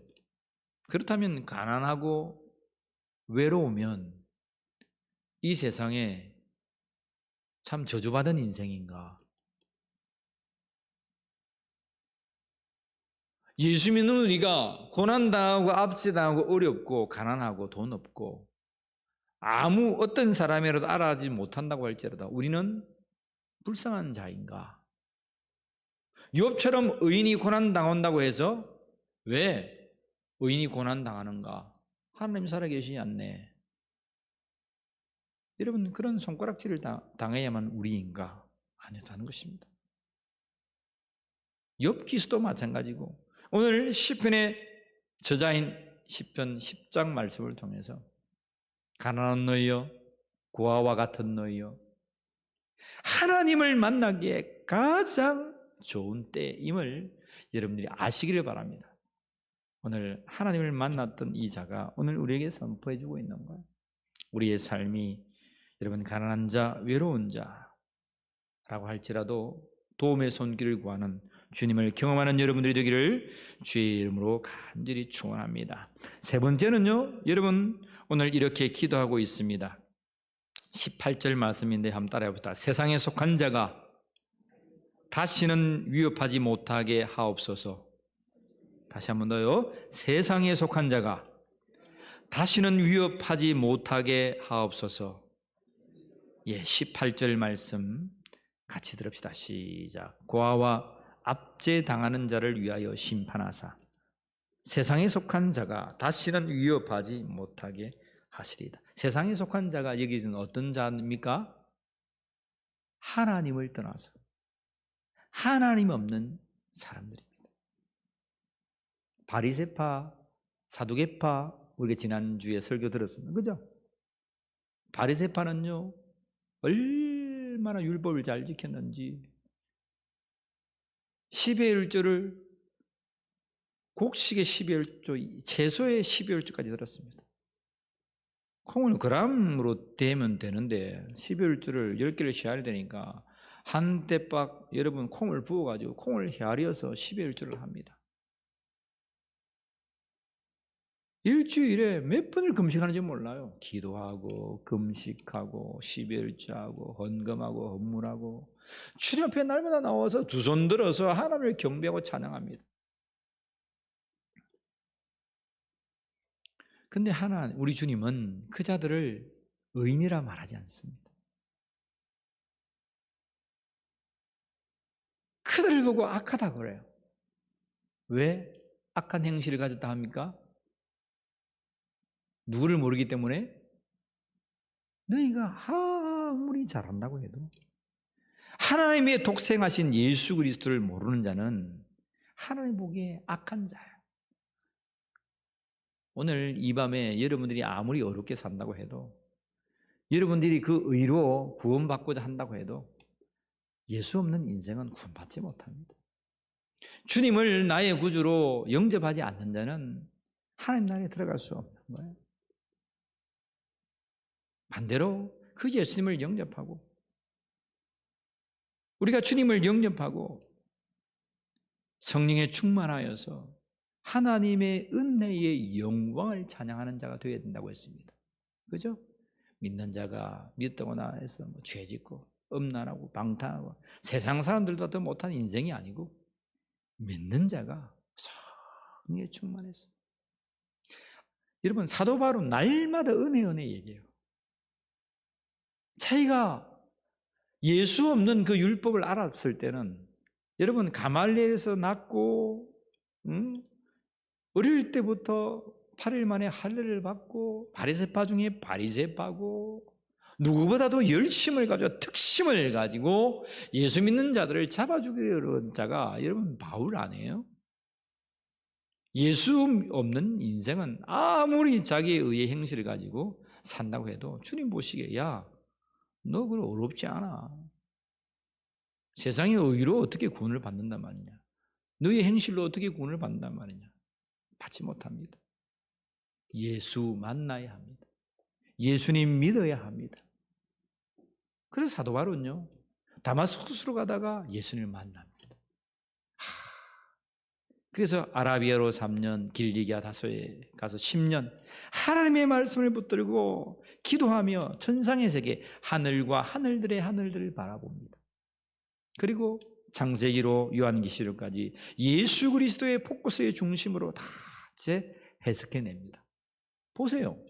[SPEAKER 1] 그렇다면 가난하고 외로우면 이 세상에 참 저주받은 인생인가? 예수 믿는 우리가 고난당하고 압제당하고 어렵고 가난하고 돈 없고 아무 어떤 사람이라도 알아하지 못한다고 할지라도 우리는 불쌍한 자인가? 욥처럼 의인이 고난당한다고 해서 왜 의인이 고난당하는가? 하나님 살아계시지 않네. 여러분, 그런 손가락질을 당해야만 우리인가? 아니다는 것입니다. 욥기서도 마찬가지고 오늘 시편의 저자인 시편 10장 말씀을 통해서 가난한 너희여, 고아와 같은 너희여, 하나님을 만나기에 가장 좋은 때임을 여러분들이 아시기를 바랍니다. 오늘 하나님을 만났던 이 자가 오늘 우리에게 선포해 주고 있는 거예요. 우리의 삶이 여러분 가난한 자, 외로운 자라고 할지라도 도움의 손길을 구하는 주님을 경험하는 여러분들이 되기를 주의 이름으로 간절히 축원합니다. 세 번째는요, 여러분 오늘 이렇게 기도하고 있습니다. 18절 말씀인데 한번 따라해봅시다. 세상에 속한 자가 다시는 위협하지 못하게 하옵소서. 다시 한 번 더요. 세상에 속한 자가 다시는 위협하지 못하게 하옵소서. 18절 말씀 같이 들읍시다. 시작. 고아와 압제당하는 자를 위하여 심판하사 세상에 속한 자가 다시는 위협하지 못하게 하시리이다. 세상에 속한 자가 여기서는 어떤 자입니까? 하나님을 떠나서 하나님 없는 사람들입니다. 바리새파, 사두개파, 우리가 지난주에 설교 들었습니다. 그죠? 바리새파는요 얼마나 율법을 잘 지켰는지 10의 1조를 곡식의 10의 1조, 채소의 10의 1조까지 들었습니다. 콩을 그람으로 대면 되는데 10의 1조를 10개를 헤아려야 되니까 한 대박 여러분 콩을 부어가지고 콩을 헤아려서 10의 1조를 합니다. 일주일에 몇 번을 금식하는지 몰라요. 기도하고 금식하고 10의 1조하고 헌금하고 헌물하고 주님 앞에 날마다 나와서 두 손 들어서 하나님을 경배하고 찬양합니다. 근데 우리 주님은 그 자들을 의인이라 말하지 않습니다. 그들을 보고 악하다 그래요. 왜 악한 행실을 가졌다 합니까? 누구를 모르기 때문에? 너희가 아무리 잘한다고 해도 하나님의 독생하신 예수 그리스도를 모르는 자는 하나님 보기에 악한 자예요. 오늘 이 밤에 여러분들이 아무리 어렵게 산다고 해도 여러분들이 그 의로 구원받고자 한다고 해도 예수 없는 인생은 구원받지 못합니다. 주님을 나의 구주로 영접하지 않는 자는 하나님 나라에 들어갈 수 없는 거예요. 반대로 그 예수님을 영접하고 우리가 주님을 영접하고 성령에 충만하여서 하나님의 은혜의 영광을 찬양하는 자가 되어야 된다고 했습니다. 그죠? 믿는 자가 믿다거나 해서 죄짓고 음란하고 방탕하고 세상 사람들도 더 못한 인생이 아니고 믿는 자가 성령에 충만해서 여러분 사도 바울은 날마다 은혜 얘기해요. 자기가 예수 없는 그 율법을 알았을 때는 여러분 가말리엘에서 낳고 어릴 때부터 8일 만에 할례를 받고 바리새파 중에 바리새파고 누구보다도 열심을 가지고 특심을 가지고 예수 믿는 자들을 잡아주기로 한 자가 여러분 바울 아니에요? 예수 없는 인생은 아무리 자기의 의의 행실을 가지고 산다고 해도 주님 보시기에 야, 너 그거 어렵지 않아. 세상의 의로 어떻게 구원을 받는단 말이냐. 너의 행실로 어떻게 구원을 받는단 말이냐. 받지 못합니다. 예수 만나야 합니다. 예수님 믿어야 합니다. 그래서 사도 바울은요, 다마스쿠스로 가다가 예수님을 만납니다. 그래서 아라비아로 3년, 길리기아 다소에 가서 10년 하나님의 말씀을 붙들고 기도하며 천상의 세계, 하늘과 하늘들의 하늘들을 바라봅니다. 그리고 창세기로 요한계시록까지 예수 그리스도의 포커스의 중심으로 다 해석해냅니다. 보세요.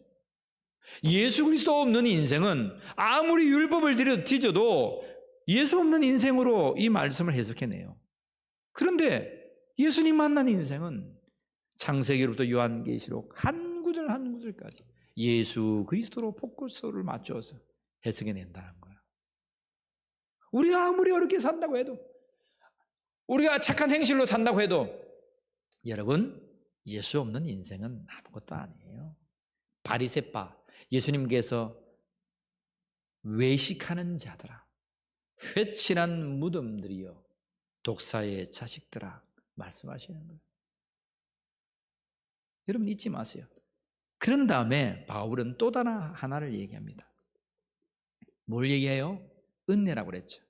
[SPEAKER 1] 예수 그리스도 없는 인생은 아무리 율법을 뒤져도 예수 없는 인생으로 이 말씀을 해석해내요. 그런데 예수님 만난 인생은 창세기로부터 요한계시록 한 구절 한 구절까지 예수 그리스도로 포커스를 맞춰서 해석해낸다는 거예요. 우리가 아무리 어렵게 산다고 해도, 우리가 착한 행실로 산다고 해도, 여러분, 예수 없는 인생은 아무것도 아니에요. 바리새파, 예수님께서 외식하는 자들아, 회칠한 무덤들이여, 독사의 자식들아 말씀하시는 거예요. 여러분 잊지 마세요. 그런 다음에 바울은 또 하나를 얘기합니다. 뭘 얘기해요? 은혜라고 그랬죠.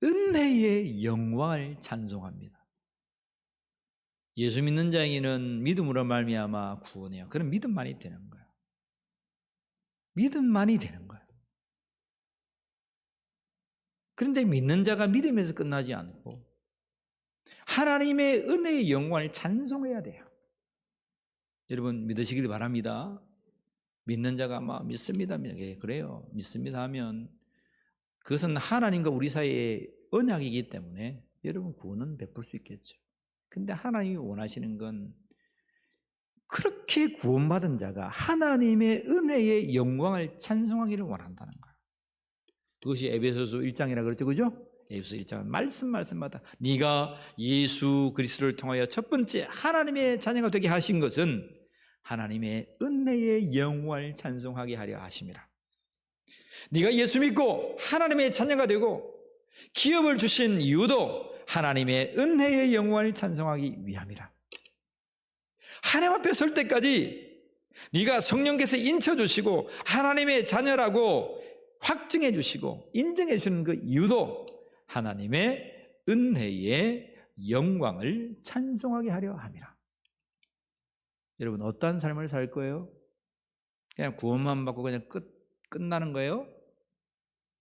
[SPEAKER 1] 은혜의 영광을 찬송합니다. 예수 믿는 자에게는 믿음으로 말미암아 구원해요. 그런 믿음만이 되는 거예요. 믿음만이 되는 거예요. 그런데 믿는 자가 믿음에서 끝나지 않고 하나님의 은혜의 영광을 찬송해야 돼요. 여러분 믿으시길 바랍니다. 믿는 자가 막 믿습니다. 그래요. 믿습니다 하면 그것은 하나님과 우리 사이의 언약이기 때문에 여러분 구원은 베풀 수 있겠죠. 근데 하나님이 원하시는 건 그렇게 구원받은 자가 하나님의 은혜의 영광을 찬송하기를 원한다는 거예요. 그것이 에베소서 1장이라 그랬죠. 그죠? 에베소서 1장은 말씀마다 네가 예수 그리스도를 통하여 첫 번째 하나님의 자녀가 되게 하신 것은 하나님의 은혜의 영광을 찬송하게 하려 하심이라. 네가 예수 믿고 하나님의 자녀가 되고 기업을 주신 이유도 하나님의 은혜의 영광을 찬송하기 위함이라. 하나님 앞에 설 때까지 네가 성령께서 인쳐주시고 하나님의 자녀라고 확증해 주시고 인정해 주시는 그 이유도 하나님의 은혜의 영광을 찬송하게 하려 함이라. 여러분 어떠한 삶을 살 거예요? 그냥 구원만 받고 그냥 끝나는 거예요?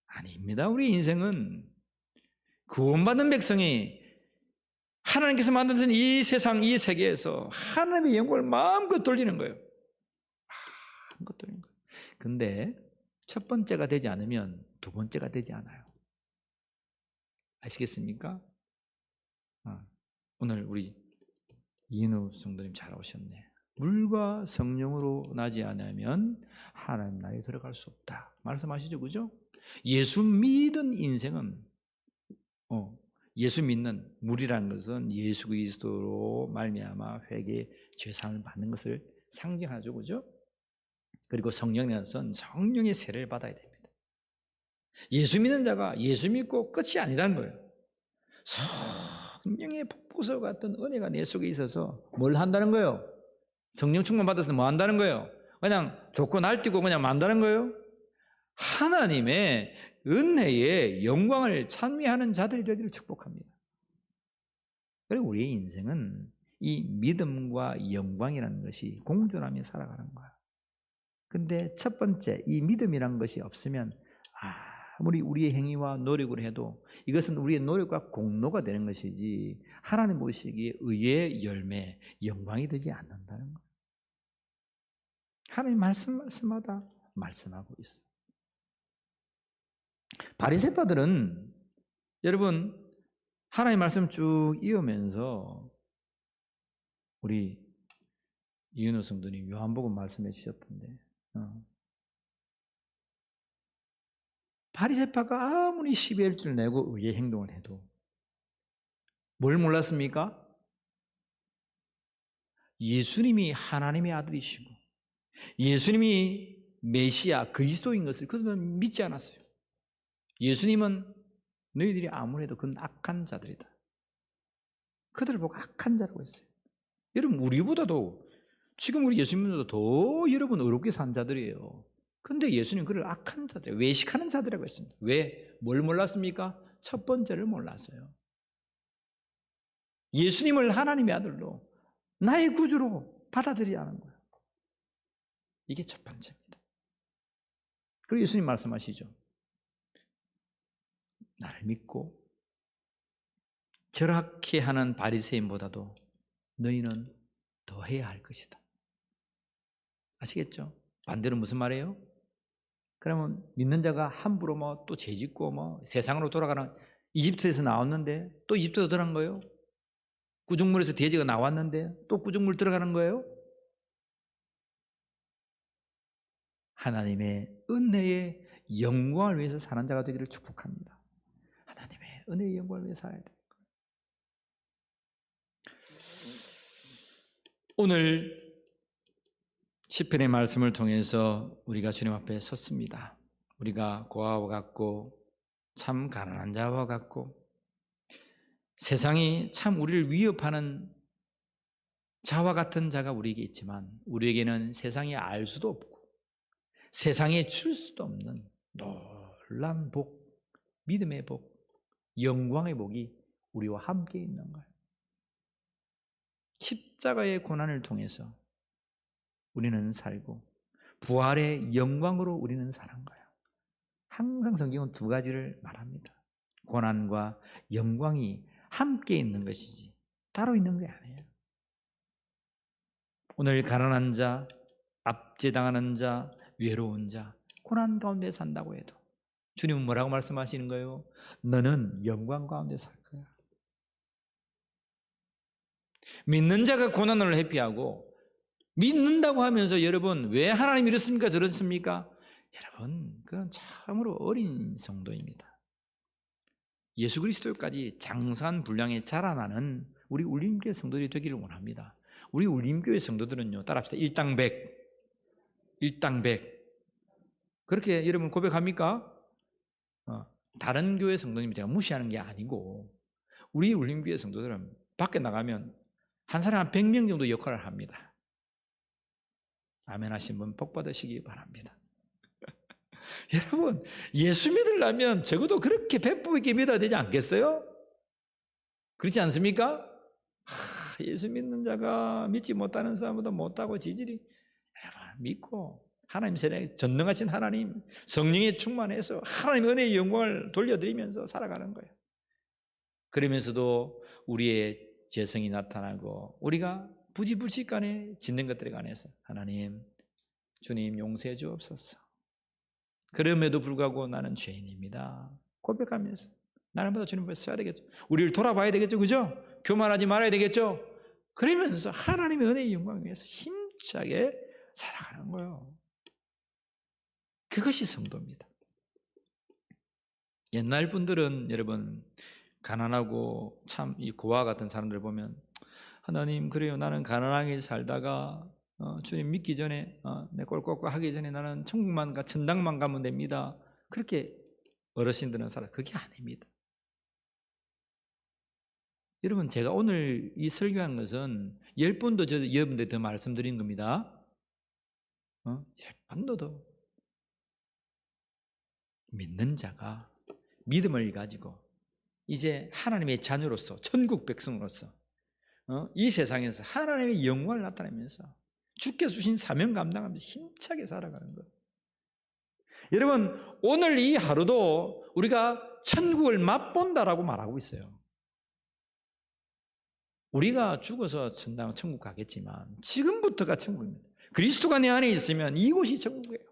[SPEAKER 1] 아닙니다. 우리 인생은 구원받은 백성이 하나님께서 만드신 이 세상, 이 세계에서 하나님의 영광을 마음껏 돌리는 거예요. 마음껏 돌리는 거예요. 근데 첫 번째가 되지 않으면 두 번째가 되지 않아요. 아시겠습니까? 오늘 우리 이인우 성도님 잘 오셨네. 물과 성령으로 나지 않으면 하나님 나라에 들어갈 수 없다 말씀하시죠. 그죠? 예수 믿은 인생은 예수 믿는 물이라는 것은 예수 그리스도로 말미암아 회개 죄사함을 받는 것을 상징하죠. 그죠? 그리고 성령이라는 것은 성령의 세례를 받아야 됩니다. 예수 믿는 자가 예수 믿고 끝이 아니라는 거예요. 성령의 폭포수 같은 은혜가 내 속에 있어서 뭘 한다는 거예요? 성령 충만 받아서 뭐 한다는 거예요? 그냥 좋고 날뛰고 그냥 만다는 거예요? 하나님의 은혜의 영광을 찬미하는 자들이 되기를 축복합니다. 그리고 우리의 인생은 이 믿음과 영광이라는 것이 공존하며 살아가는 거야. 근데 첫 번째 이 믿음이라는 것이 없으면 아무리 우리의 행위와 노력을 해도 이것은 우리의 노력과 공로가 되는 것이지 하나님 보시기에 의의 열매, 영광이 되지 않는다는 거예요. 하나님 말씀마다 말씀하고 있어요. 바리새파들은 여러분 하나님 말씀 쭉 이으면서 우리 이은호 성도님 요한복음 말씀해 주셨던데 바리새파가 아무리 12일주를 내고 의의 행동을 해도 뭘 몰랐습니까? 예수님이 하나님의 아들이시고 예수님이 메시아 그리스도인 것을 그들은 믿지 않았어요. 예수님은 너희들이 아무래도 그건 악한 자들이다. 그들을 보고 악한 자라고 했어요. 여러분, 우리보다도 지금 우리 예수님보다 더 여러분 어렵게 산 자들이에요. 근데 예수님 그를 악한 자들, 외식하는 자들이라고 했습니다. 왜? 뭘 몰랐습니까? 첫 번째를 몰랐어요. 예수님을 하나님의 아들로 나의 구주로 받아들여야 하는 거예요. 이게 첫 번째입니다. 그리고 예수님 말씀하시죠. 나를 믿고 절약해 하는 바리새인보다도 너희는 더 해야 할 것이다. 아시겠죠? 반대로 무슨 말이에요? 그러면 믿는 자가 함부로 또 죄짓고 세상으로 돌아가는, 이집트에서 나왔는데 또 이집트로 들어간 거예요? 구중물에서 돼지가 나왔는데 또 구중물 들어가는 거예요? 하나님의 은혜의 영광을 위해서 사는 자가 되기를 축복합니다. 하나님의 은혜의 영광을 위해서 살아야 돼요. 오늘 시편의 말씀을 통해서 우리가 주님 앞에 섰습니다. 우리가 고아와 같고 참 가난한 자와 같고 세상이 참 우리를 위협하는 자와 같은 자가 우리에게 있지만 우리에게는 세상이 알 수도 없고 세상에 줄 수도 없는 놀라운 복, 믿음의 복, 영광의 복이 우리와 함께 있는 거예요. 십자가의 고난을 통해서 우리는 살고 부활의 영광으로 우리는 사는 거예요. 항상 성경은 두 가지를 말합니다. 고난과 영광이 함께 있는 것이지 따로 있는 게 아니에요. 오늘 가난한 자, 압제당하는 자, 외로운 자, 고난 가운데 산다고 해도 주님은 뭐라고 말씀하시는 거예요? 너는 영광 가운데 살 거야. 믿는 자가 고난을 회피하고 믿는다고 하면서 여러분 왜 하나님이 이렇습니까? 저렇습니까? 여러분 그건 참으로 어린 성도입니다. 예수 그리스도까지 장산불량에 자라나는 우리 울림교회 성도들이 되기를 원합니다. 우리 울림교회 성도들은요, 따라합시다. 일당백. 그렇게 여러분 고백합니까? 다른 교회 성도님 제가 무시하는 게 아니고 우리 울림교회 성도들은 밖에 나가면 한 사람 한 100명 정도 역할을 합니다. 아멘 하신 분 복 받으시기 바랍니다. 여러분 예수 믿으려면 적어도 그렇게 배포 있게 믿어야 되지 않겠어요? 그렇지 않습니까? 예수 믿는 자가 믿지 못하는 사람보다 못하고 지질이, 여러분 믿고 하나님 세상에 전능하신 하나님 성령에 충만해서 하나님의 은혜의 영광을 돌려드리면서 살아가는 거예요. 그러면서도 우리의 죄성이 나타나고 우리가 부지불식간에 짓는 것들에 관해서 하나님, 주님 용서해 주옵소서. 그럼에도 불구하고 나는 죄인입니다. 고백하면서 날마다 주님 앞에 서야 되겠죠. 우리를 돌아봐야 되겠죠. 그죠? 교만하지 말아야 되겠죠. 그러면서 하나님의 은혜의 영광을 위해서 힘차게 살아가는 거예요. 그것이 성도입니다. 옛날 분들은 여러분 가난하고 참 이 고아 같은 사람들 보면 하나님 그래요, 나는 가난하게 살다가 주님 믿기 전에 내 꼴꼴꼴 하기 전에 나는 천국만 천당만 가면 됩니다. 그렇게 어르신들은 살아. 그게 아닙니다. 여러분 제가 오늘 이 설교한 것은 10번도 여러분들 더 말씀드린 겁니다. 10번도 더 믿는 자가 믿음을 가지고 이제 하나님의 자녀로서 천국 백성으로서 이 세상에서 하나님의 영광을 나타내면서 주께서 주신 사명 감당하면서 힘차게 살아가는 것. 여러분 오늘 이 하루도 우리가 천국을 맛본다라고 말하고 있어요. 우리가 죽어서 천국 가겠지만 지금부터가 천국입니다. 그리스도가 내 안에 있으면 이곳이 천국이에요.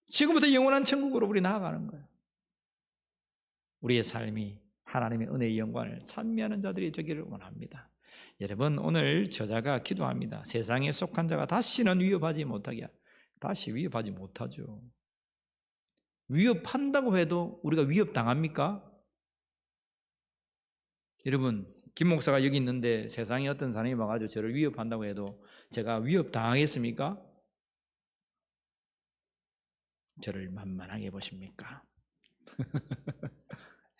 [SPEAKER 1] 지금부터 영원한 천국으로 우리 나아가는 거예요. 우리의 삶이 하나님의 은혜의 영광을 찬미하는 자들이 되기를 원합니다. 여러분 오늘 저자가 기도합니다. 세상에 속한 자가 다시는 위협하지 못하게. 다시 위협하지 못하죠. 위협한다고 해도 우리가 위협당합니까? 여러분 김 목사가 여기 있는데 세상에 어떤 사람이 와가지고 저를 위협한다고 해도 제가 위협당하겠습니까? 저를 만만하게 보십니까?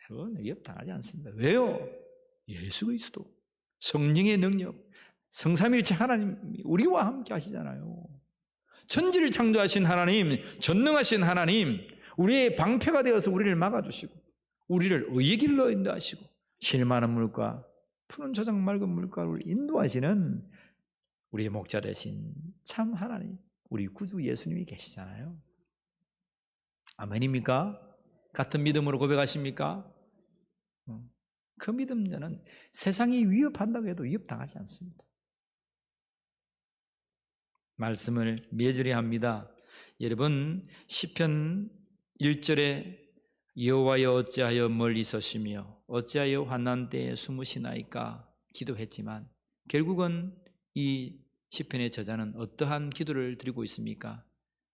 [SPEAKER 1] 여러분, 위협당하지 않습니다. 왜요? 예수 그리스도, 성령의 능력, 성삼일체 하나님이 우리와 함께 하시잖아요. 천지를 창조하신 하나님, 전능하신 하나님, 우리의 방패가 되어서 우리를 막아주시고 우리를 의의 길로 인도하시고 실만한 물과 푸른 초장 맑은 물가를 인도하시는 우리의 목자 되신 참 하나님, 우리 구주 예수님이 계시잖아요. 아멘입니까? 같은 믿음으로 고백하십니까? 그 믿음자는 세상이 위협한다고 해도 위협당하지 않습니다. 말씀을 맺으려 합니다. 여러분, 시편 1절에 여호와여 어찌하여 멀리 서시며 어찌하여 환난 때에 숨으시나이까 기도했지만 결국은 이 시편의 저자는 어떠한 기도를 드리고 있습니까?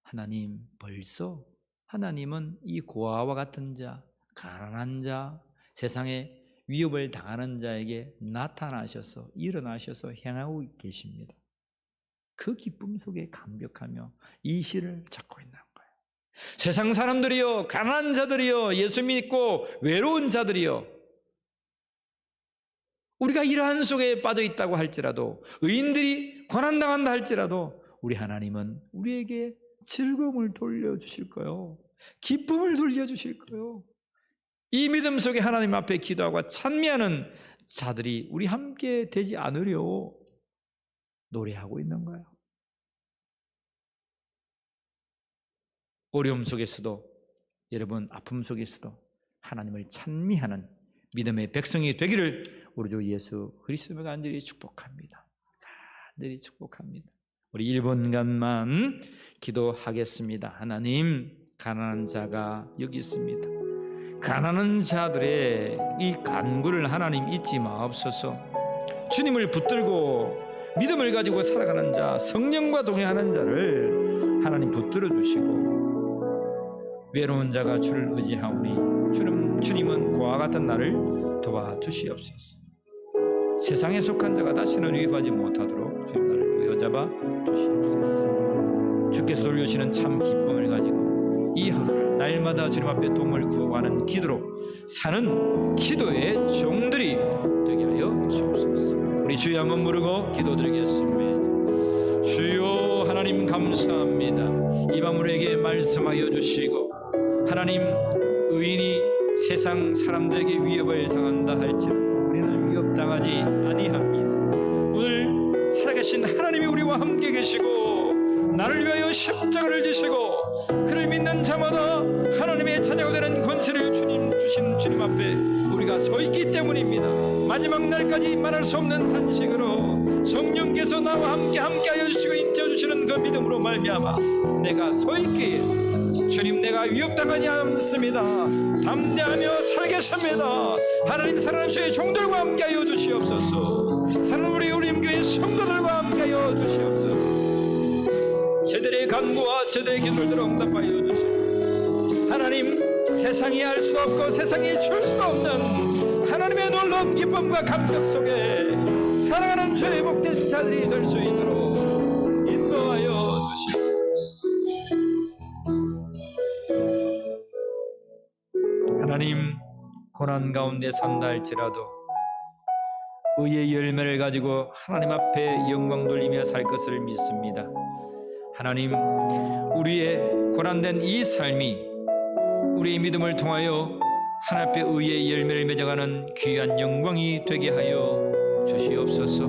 [SPEAKER 1] 하나님, 벌써 하나님은 이 고아와 같은 자, 가난한 자, 세상에 위협을 당하는 자에게 나타나셔서 일어나셔서 행하고 계십니다. 그 기쁨 속에 감격하며 이 시를 찾고 있는 거예요. 세상 사람들이요, 가난한 자들이요, 예수 믿고 외로운 자들이요, 우리가 이러한 속에 빠져 있다고 할지라도, 의인들이 고난당한다 할지라도 우리 하나님은 우리에게 즐거움을 돌려주실 거예요. 기쁨을 돌려주실 거예요. 이 믿음 속에 하나님 앞에 기도하고 찬미하는 자들이 우리 함께 되지 않으려 노래하고 있는 거예요. 어려움 속에서도, 여러분 아픔 속에서도 하나님을 찬미하는 믿음의 백성이 되기를 우리 주 예수 그리스도를 간절히 축복합니다. 간절히 축복합니다. 우리 1분간만 기도하겠습니다. 하나님, 가난한 자가 여기 있습니다. 가난한 자들의 이 간구를 하나님 잊지 마옵소서. 주님을 붙들고 믿음을 가지고 살아가는 자, 성령과 동행하는 자를 하나님 붙들어 주시고, 외로운 자가 주를 의지하오니 주님은 그와 같은 나를 도와주시옵소서. 세상에 속한 자가 다시는 위협하지 못하도록 주님 나를 부여잡아 주시옵소서. 주께서 돌려주시는 참 기쁨을 가지고 이 하루를 날마다 주님 앞에 도움을 구하는 기도로 사는 기도의 종들이 되게 하여 주옵소서. 우리 주여 한번 부르고 기도드리겠습니다. 주여, 하나님 감사합니다. 이 밤 우리에게 말씀하여 주시고, 하나님, 의인이 세상 사람들에게 위협을 당한다 할지라도 우리는 위협당하지 아니합니다. 오늘 살아계신 하나님이 우리와 함께 계시고 나를 위하여 십자가를 지시고 그를 믿는 자마다 하나님의 자녀가 되는 권세를 주신 주님 앞에 우리가 서 있기 때문입니다. 마지막 날까지 말할 수 없는 탄식으로 성령께서 나와 함께하여 주시고 인도해 주시는 그 믿음으로 말미암아 내가 서 있기에 주님, 내가 위협당하지 않습니다. 담대하며 살겠습니다. 하나님, 사랑하는 주의 종들과 함께하여 주시옵소서. 사랑하는 우리 우림교회 성도들과 함께하여 주시옵소서. 저들의 간구와 저들의 기도를 응답하여 주시옵소서. 하나님, 세상이 알 수 없고 세상이 줄 수 없는 하나님의 놀라운 기쁨과 감격 속에 사랑하는 주의 복된 자들이 될 수 있도록 인도하여 주시옵소서. 하나님, 고난 가운데 산다 할지라도 의의 열매를 가지고 하나님 앞에 영광 돌리며 살 것을 믿습니다. 하나님, 우리의 고난된 이 삶이 우리의 믿음을 통하여 하나님 앞에 의의 열매를 맺어가는 귀한 영광이 되게 하여 주시옵소서.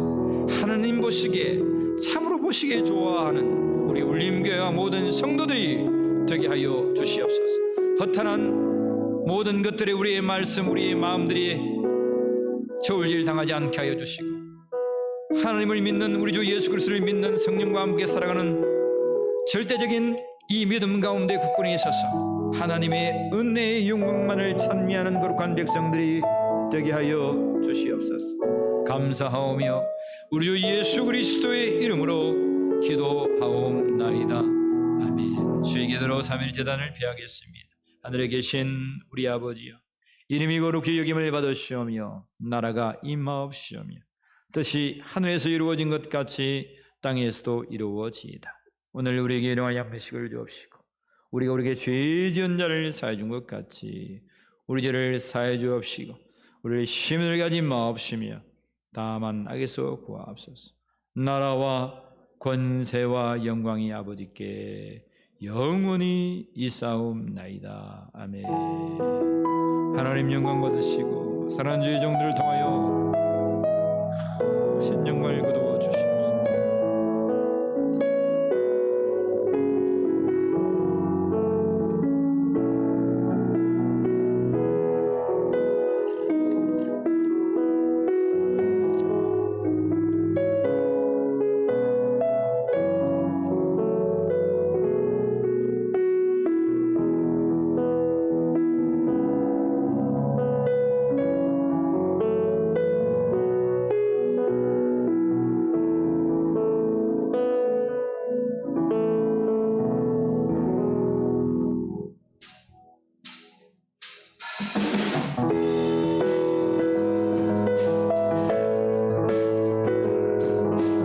[SPEAKER 1] 하나님 보시기에, 참으로 보시기에 좋아하는 우리 울림교회와 모든 성도들이 되게 하여 주시옵소서. 허탄한 모든 것들에 우리의 말씀, 우리의 마음들이 저울질 당하지 않게 하여 주시고, 하나님을 믿는 우리 주 예수 그리스도를 믿는 성령과 함께 살아가는 절대적인 이 믿음 가운데 굳건히 있어서 하나님의 은혜의 영광만을 찬미하는 거룩한 백성들이 되게 하여 주시옵소서. 감사하오며 우리 주 예수 그리스도의 이름으로 기도하옵나이다. 아멘. 주의 기도로 3일 제단을 피하겠습니다. 하늘에 계신 우리 아버지여, 이름이 거룩히 여김을 받으시오며 나라가 임하옵시오며 뜻이 하늘에서 이루어진 것 같이 땅에서도 이루어지이다. 오늘 우리에게 일용할 양식을 주옵시고 우리가 우리에게 죄 지은 자를 사해 준 것 같이 우리 죄를 사해 주옵시고 우리를 시험을 가지 마옵시며 다만 악에서 구하옵소서. 나라와 권세와 영광이 아버지께 영원히 있사옵나이다. 아멘. 하나님 영광 받으시고 사랑하는 주의 종들을 통하여 신령과 일구도